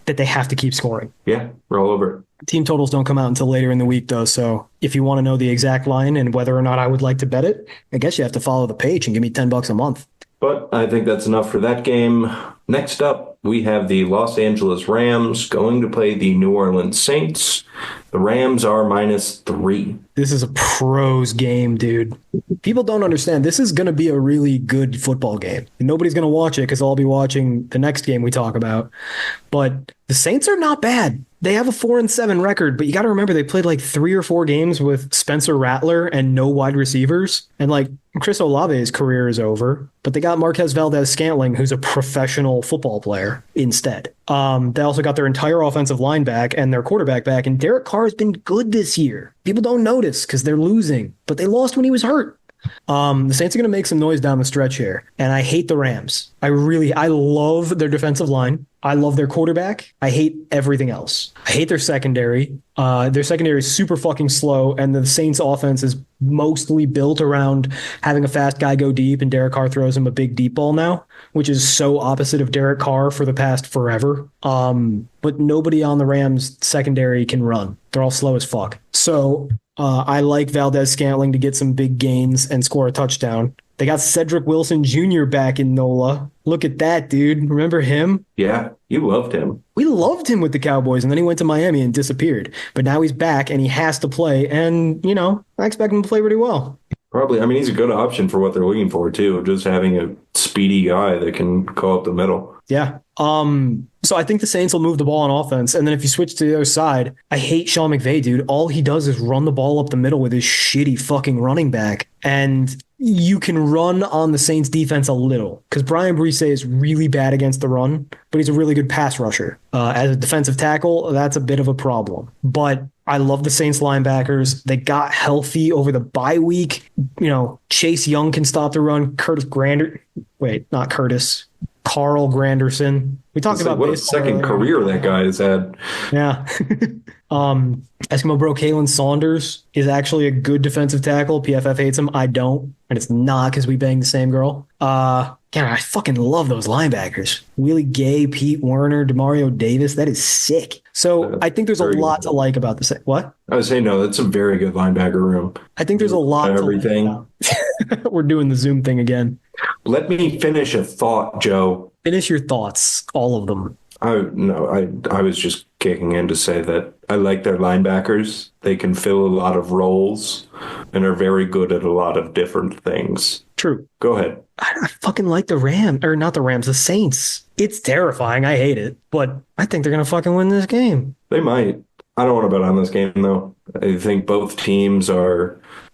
that they have to keep scoring. Yeah, roll over. Team totals don't come out until later in the week, though. So if you want to know the exact line and whether or not I would like to bet it, I guess you have to follow the page and give me $10 a month. But I think that's enough for that game. Next up, we have the Los Angeles Rams going to play the New Orleans Saints. The Rams are -3. This is a pros game, dude. People don't understand. This is going to be a really good football game. And nobody's going to watch it because I'll be watching the next game we talk about. But the Saints are not bad. They have a 4-7 record, but you got to remember they played like 3 or 4 games with Spencer Rattler and no wide receivers. And like Chris Olave's career is over, but they got Marquez Valdez-Scantling, who's a professional football player instead. They also got their entire offensive line back and their quarterback back. And Derek Carr has been good this year. People don't notice because they're losing, but they lost when he was hurt. The Saints are going to make some noise down the stretch here, and I hate the Rams. I love their defensive line. I love their quarterback. I hate everything else. I hate their secondary. Their secondary is super fucking slow, and the Saints offense is mostly built around having a fast guy go deep, and Derek Carr throws him a big deep ball now, which is so opposite of Derek Carr for the past forever. But nobody on the Rams secondary can run. They're all slow as fuck. So I like Valdez-Scantling to get some big gains and score a touchdown. They got Cedric Wilson Jr. back in NOLA. Look at that, dude. Remember him? Yeah, you loved him. We loved him with the Cowboys, and then he went to Miami and disappeared. But now he's back, and he has to play. And, I expect him to play pretty well. Probably. I mean, he's a good option for what they're looking for, too. Just having a speedy guy that can go up the middle. Yeah. So I think the Saints will move the ball on offense. And then if you switch to the other side, I hate Sean McVay, dude. All he does is run the ball up the middle with his shitty fucking running back. And you can run on the Saints defense a little because Brian Brise is really bad against the run, but he's a really good pass rusher. As a defensive tackle, that's a bit of a problem. But I love the Saints linebackers. They got healthy over the bye week. Chase Young can stop the run. Carl Granderson. We talked about what a second career that guy has had. Yeah. Eskimo Bro Kalen Saunders is actually a good defensive tackle. PFF hates him. I don't. And it's not because we banged the same girl. I fucking love those linebackers. Willie Gay, Pete Werner, Demario Davis. That is sick. So I think there's a lot to like about this. What? I would say no, that's a very good linebacker room. I think there's a lot to everything. Like. We're doing the Zoom thing again. Let me finish a thought, Joe. Finish your thoughts, all of them. I was just kicking in to say that I like their linebackers. They can fill a lot of roles and are very good at a lot of different things. True. Go ahead. I fucking like the Saints. It's terrifying. I hate it, but I think they're going to fucking win this game. They might. I don't want to bet on this game, though. I think both teams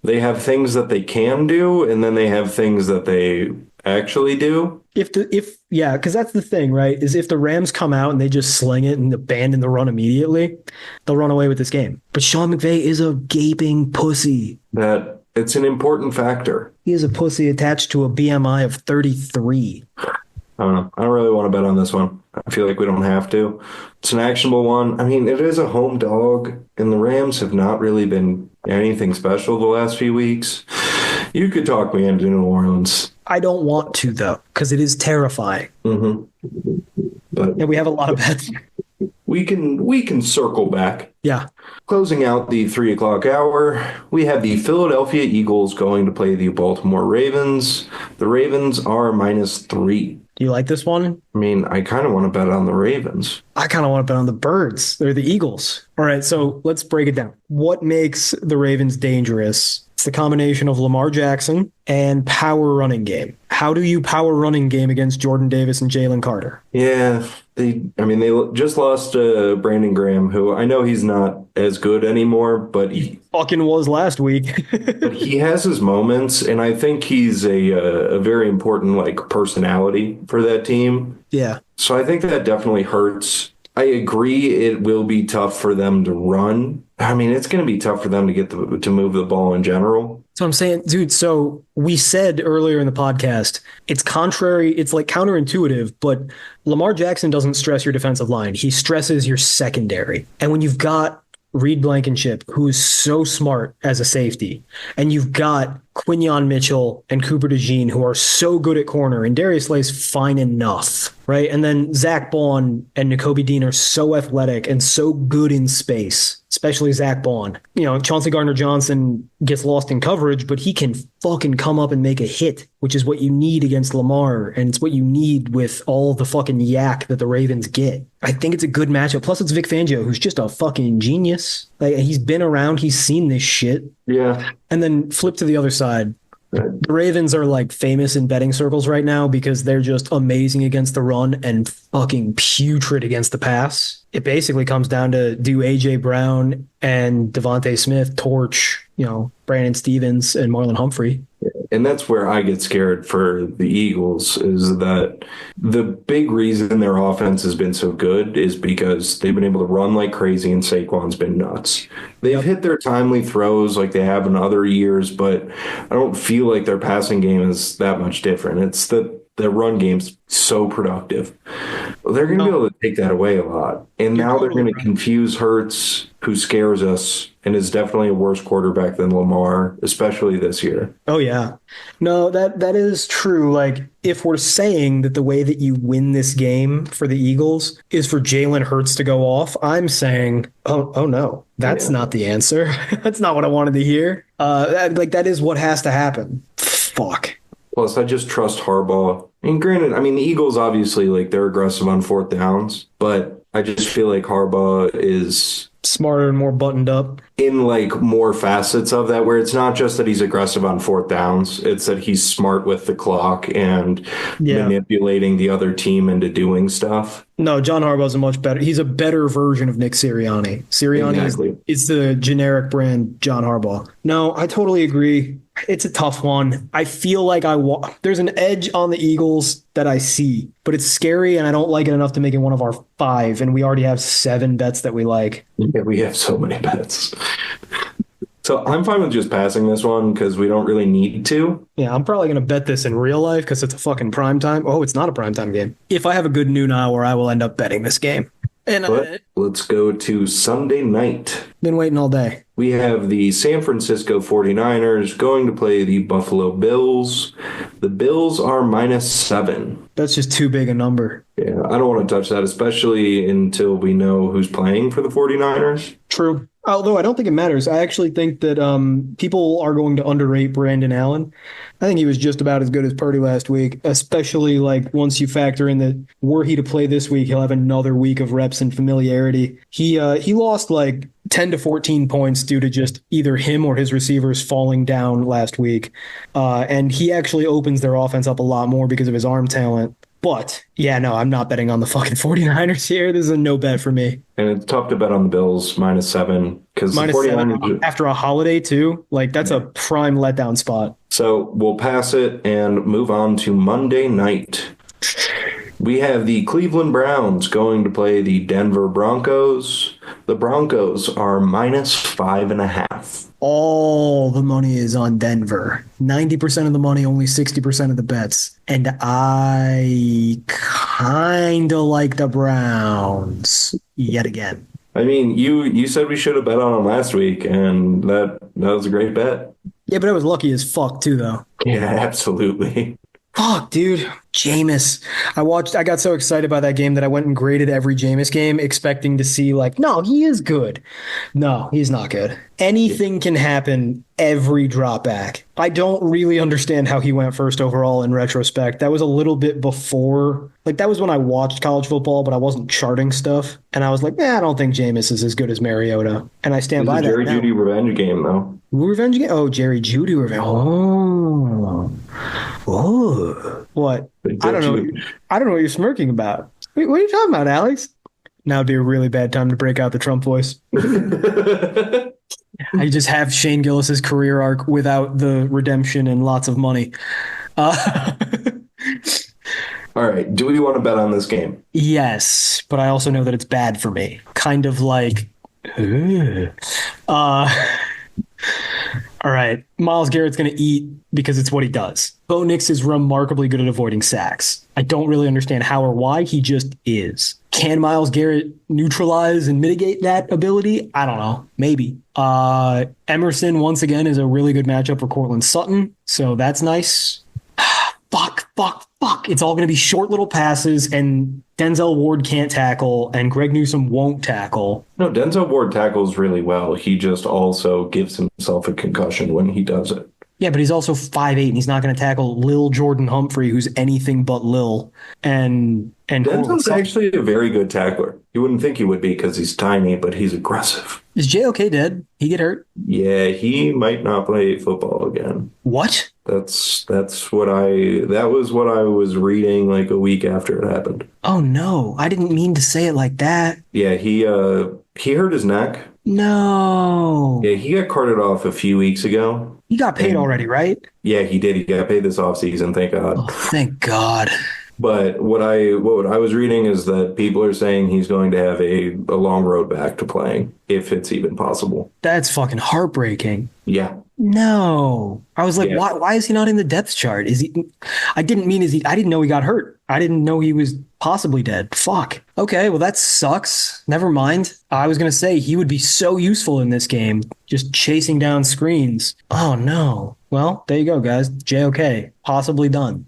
they have things that they can do, and then they have things that they actually do. Because that's the thing, right? Is if the Rams come out and they just sling it and abandon the run immediately, they'll run away with this game. But Sean McVay is a gaping pussy. That it's an important factor. He is a pussy attached to a BMI of 33. I don't know. I don't really want to bet on this one. I feel like we don't have to. It's an actionable one. I mean, it is a home dog, and the Rams have not really been anything special the last few weeks. You could talk me into New Orleans. I don't want to, though, because it is terrifying. Mm-hmm. But we have a lot of bets. We can circle back. Yeah. Closing out the 3:00 hour, we have the Philadelphia Eagles going to play the Baltimore Ravens. The Ravens are -3. Do you like this one? I mean, I kind of want to bet on the Ravens. I kind of want to bet on the Birds. They're the Eagles. All right, so let's break it down. What makes the Ravens dangerous? It's the combination of Lamar Jackson and power running game. How do you power running game against Jordan Davis and Jalen Carter? Yeah, they just lost Brandon Graham, who I know he's not as good anymore, but he fucking was last week. But he has his moments, and I think he's a very important personality for that team. Yeah. So I think that definitely hurts. I agree it will be tough for them to run. I mean, it's going to be tough for them to get to move the ball in general. So I'm saying, dude, so we said earlier in the podcast, it's counterintuitive, but Lamar Jackson doesn't stress your defensive line. He stresses your secondary. And when you've got Reed Blankenship, who is so smart as a safety, and you've got Quinyon Mitchell and Cooper DeJean, who are so good at corner, and Darius Slay's fine enough, right? And then Zach Bond and Nakobe Dean are so athletic and so good in space, especially Zach Bond. Chauncey Gardner-Johnson gets lost in coverage, but he can fucking come up and make a hit, which is what you need against Lamar, and it's what you need with all the fucking yak that the Ravens get. I think it's a good matchup. Plus, it's Vic Fangio, who's just a fucking genius. He's been around. He's seen this shit. Yeah. And then flip to the other side. The Ravens are famous in betting circles right now because they're just amazing against the run and fucking putrid against the pass. It basically comes down to do A.J. Brown and Devontae Smith torch, Brandon Stevens and Marlon Humphrey. And that's where I get scared for the Eagles, is that the big reason their offense has been so good is because they've been able to run like crazy and Saquon's been nuts. They've hit their timely throws like they have in other years, but I don't feel like their passing game is that much different. It's that the run game's so productive. Well, they're going to be able to take that away a lot. And now they're going to confuse Hurts, who scares us and is definitely a worse quarterback than Lamar, especially this year. Oh, yeah. No, that is true. Like, if we're saying that the way that you win this game for the Eagles is for Jalen Hurts to go off, I'm saying, oh no, that's not the answer. That's not what I wanted to hear. That is what has to happen. Fuck. Plus, I just trust Harbaugh. And granted, I mean, the Eagles obviously, like, they're aggressive on fourth downs, but I just feel like Harbaugh is smarter and more buttoned up in like more facets of that, where it's not just that he's aggressive on fourth downs, it's that he's smart with the clock and manipulating the other team into doing stuff. No, John Harbaugh's he's a better version of Nick Sirianni. Sirianni is the generic brand John Harbaugh. No, I totally agree. It's a tough one. I feel like there's an edge on the Eagles that I see, but it's scary and I don't like it enough to make it one of our 5. And we already have 7 bets that we like. Yeah, we have so many bets. So I'm fine with just passing this one because we don't really need to. Yeah, I'm probably going to bet this in real life because it's a fucking primetime. Oh, it's not a primetime game. If I have a good noon hour, I will end up betting this game. But let's go to Sunday night. Been waiting all day. We have the San Francisco 49ers going to play the Buffalo Bills. The Bills are -7. That's just too big a number. Yeah, I don't want to touch that, especially until we know who's playing for the 49ers. True. Although I don't think it matters. I actually think that people are going to underrate Brandon Allen. I think he was just about as good as Purdy last week, especially like once you factor in that were he to play this week, he'll have another week of reps and familiarity. He lost like 10 to 14 points due to just either him or his receivers falling down last week. And he actually opens their offense up a lot more because of his arm talent. But, yeah, no, I'm not betting on the fucking 49ers here. This is a no bet for me. And it's tough to bet on the Bills -7 because the 49ers after a holiday, too. Like, that's a prime letdown spot. So we'll pass it and move on to Monday night. We have the Cleveland Browns going to play the Denver Broncos. The Broncos are -5.5. All the money is on Denver. 90% of the money, only 60% of the bets. And I kind of like the Browns yet again. I mean, you said we should have bet on them last week, and that was a great bet. Yeah, but I was lucky as fuck, too, though. Yeah, absolutely. Fuck, dude. Jameis. I got so excited by that game that I went and graded every Jameis game expecting to see like, no, he is good. No, he's not good. Anything can happen every drop back. I don't really understand how he went first overall in retrospect. That was a little bit before, like that was when I watched college football, but I wasn't charting stuff. And I was like, I don't think Jameis is as good as Mariota. And I stand by that. Jerry Jeudy revenge game, though. Revenge game? Oh, Jerry Jeudy revenge. Oh. What? I don't know. I don't know what you're smirking about. What are you talking about, Alex? Now would be a really bad time to break out the Trump voice. I just have Shane Gillis's career arc without the redemption and lots of money. All right. Do we want to bet on this game? Yes, but I also know that it's bad for me. Kind of like... All right. Myles Garrett's going to eat because it's what he does. Bo Nix is remarkably good at avoiding sacks. I don't really understand how or why. He just is. Can Myles Garrett neutralize and mitigate that ability? I don't know. Maybe. Emerson, once again, is a really good matchup for Cortland Sutton. So that's nice. Fuck. It's all going to be short little passes, and Denzel Ward can't tackle, and Greg Newsome won't tackle. No, Denzel Ward tackles really well. He just also gives himself a concussion when he does it. Yeah, but he's also 5'8", and he's not going to tackle Lil Jordan Humphrey, who's anything but Lil. And Denzel's actually a very good tackler. You wouldn't think he would be because he's tiny, but he's aggressive. Is JOK dead? He get hurt? Yeah, he might not play football again. What? That was what I was reading like a week after it happened. Oh no, I didn't mean to say it like that. Yeah, he hurt his neck. No. Yeah, he got carted off a few weeks ago. He got paid already, right? Yeah, he did. He got paid this offseason, thank God. Oh, thank God. But what I was reading is that people are saying he's going to have a long road back to playing, if it's even possible. That's fucking heartbreaking. Yeah. No. I was like, Yeah. why is he not in the depth chart? Is he I didn't mean is he I didn't know he got hurt. I didn't know he was possibly dead. Fuck. Okay, well that sucks. Never mind. I was gonna say he would be so useful in this game, just chasing down screens. Oh no. Well, there you go, guys. JOK. Possibly done.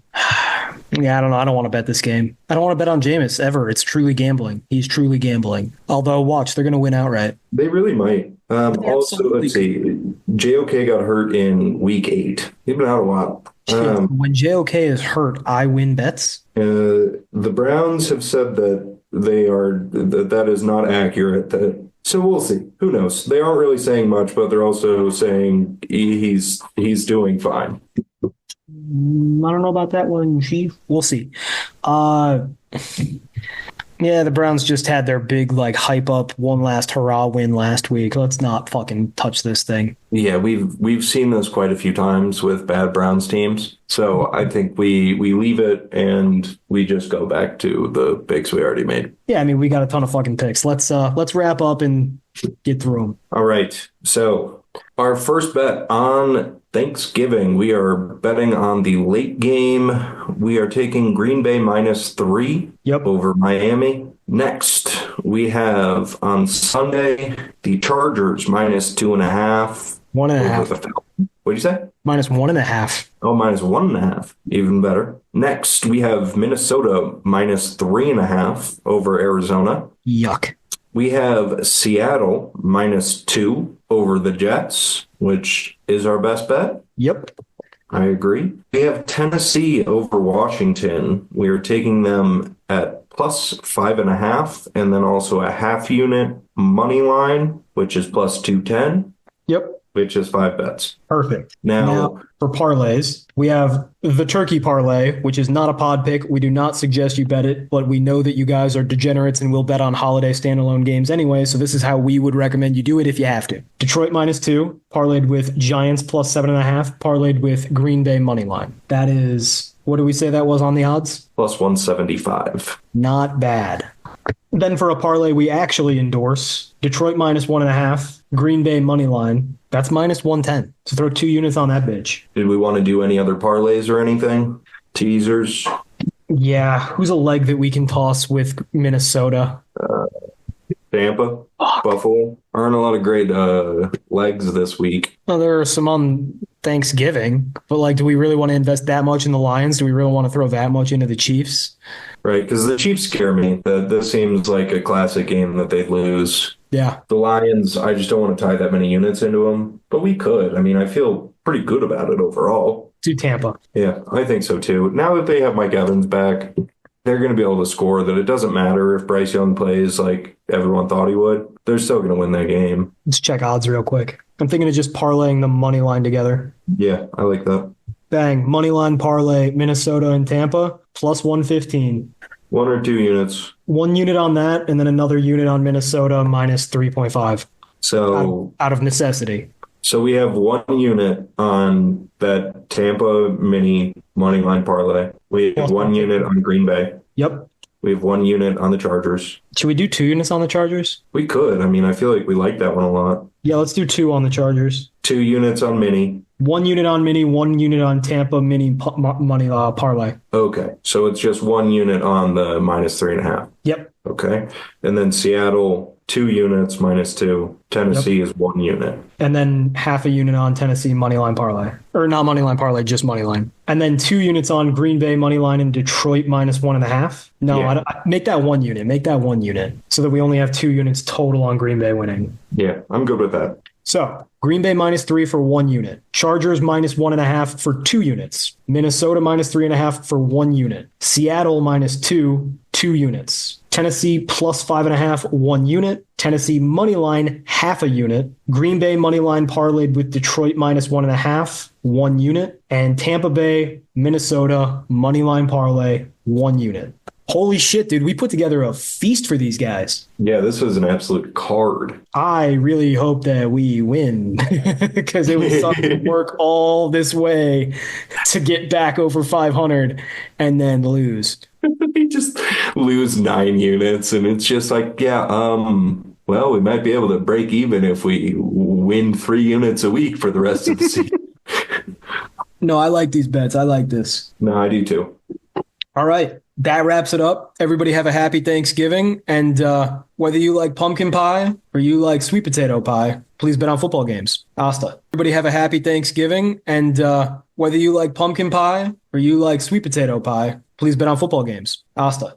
Yeah, I don't know. I don't want to bet this game. I don't want to bet on Jameis ever. It's truly gambling. He's truly gambling. Although, watch, they're going to win outright. They really might. Also, absolutely let's see. JOK got hurt in week 8. He's been out a while. When JOK is hurt, I win bets. The Browns have said that that is not accurate. So we'll see. Who knows? They aren't really saying much, but they're also saying he's doing fine. I don't know about that one, Chief. We'll see. Yeah, the Browns just had their big like hype up one last hurrah win last week. Let's not fucking touch this thing. Yeah, we've seen this quite a few times with bad Browns teams. So I think we leave it and we just go back to the picks we already made. Yeah, I mean we got a ton of fucking picks. Let's wrap up and get through them. All right. So our first bet on Thanksgiving, we are betting on the late game. We are taking Green Bay -3 over Miami. Next, we have on Sunday the Chargers -2.5. 1.5. What'd you say? -1.5. Oh, -1.5. Even better. Next, we have Minnesota -3.5 over Arizona. Yuck. We have Seattle -2 over the Jets, which is our best bet. Yep. I agree. We have Tennessee over Washington. We are taking them at +5.5, and then also a half unit money line, which is +210. Yep. Which is 5 bets. Perfect. Now, for parlays, we have the turkey parlay, which is not a pod pick. We do not suggest you bet it, but we know that you guys are degenerates and will bet on holiday standalone games anyway. So this is how we would recommend you do it if you have to. Detroit -2, parlayed with Giants +7.5, parlayed with Green Bay money line. That is, what do we say that was on the odds? +175. Not bad. Then for a parlay we actually endorse, Detroit -1.5, Green Bay money line. That's -110. So throw 2 units on that bitch. Did we want to do any other parlays or anything? Teasers? Yeah. Who's a leg that we can toss with Minnesota? Tampa? Buffalo? Aren't a lot of great legs this week. Well, there are some on Thanksgiving, but like, do we really want to invest that much in the Lions? Do we really want to throw that much into the Chiefs? Right, because the Chiefs scare me. This seems like a classic game that they'd lose. Yeah. The Lions, I just don't want to tie that many units into them, but we could. I mean, I feel pretty good about it overall. To Tampa. Yeah, I think so too. Now that they have Mike Evans back, they're going to be able to score that it doesn't matter if Bryce Young plays like everyone thought he would. They're still going to win that game. Let's check odds real quick. I'm thinking of just parlaying the money line together. Yeah, I like that. Bang. Money line parlay, Minnesota and Tampa, +115. 1 or 2 units. 1 unit on that, and then another unit on Minnesota -3.5. So out of necessity. So we have 1 unit on that Tampa mini money line parlay. We have 1 unit on Green Bay. Yep. We have 1 unit on the Chargers. Should we do 2 units on the Chargers? We could. I mean, I feel like we like that one a lot. Yeah, let's do 2 on the Chargers. 2 units on mini. 1 unit on mini, 1 unit on Tampa mini money parlay. Okay. So it's just 1 unit on the -3.5. Yep. Okay. And then Seattle, 2 units -2. Tennessee is 1 unit. And then half a unit on Tennessee money line parlay. Or not money line parlay, just money line. And then 2 units on Green Bay money line and Detroit -1.5. No, Yeah. make that 1 unit. Make that 1 unit so that we only have 2 units total on Green Bay winning. Yeah, I'm good with that. So Green Bay -3 for 1 unit. Chargers -1.5 for 2 units. Minnesota -3.5 for 1 unit. Seattle -2, 2 units. Tennessee +5.5, 1 unit. Tennessee money line, half a unit. Green Bay money line parlayed with Detroit -1.5, 1 unit. And Tampa Bay, Minnesota money line parlay, 1 unit. Holy shit, dude. We put together a feast for these guys. Yeah, this was an absolute card. I really hope that we win because it was something to work all this way to get back over 500 and then lose. We just lose 9 units, and it's just like, yeah, well, we might be able to break even if we win 3 units a week for the rest of the season. No, I like these bets. I like this. No, I do too. All right. That wraps it up. Everybody have a happy Thanksgiving. And whether you like pumpkin pie or you like sweet potato pie, please bet on football games. Hasta. Everybody have a happy Thanksgiving. And whether you like pumpkin pie or you like sweet potato pie, please bet on football games. Hasta.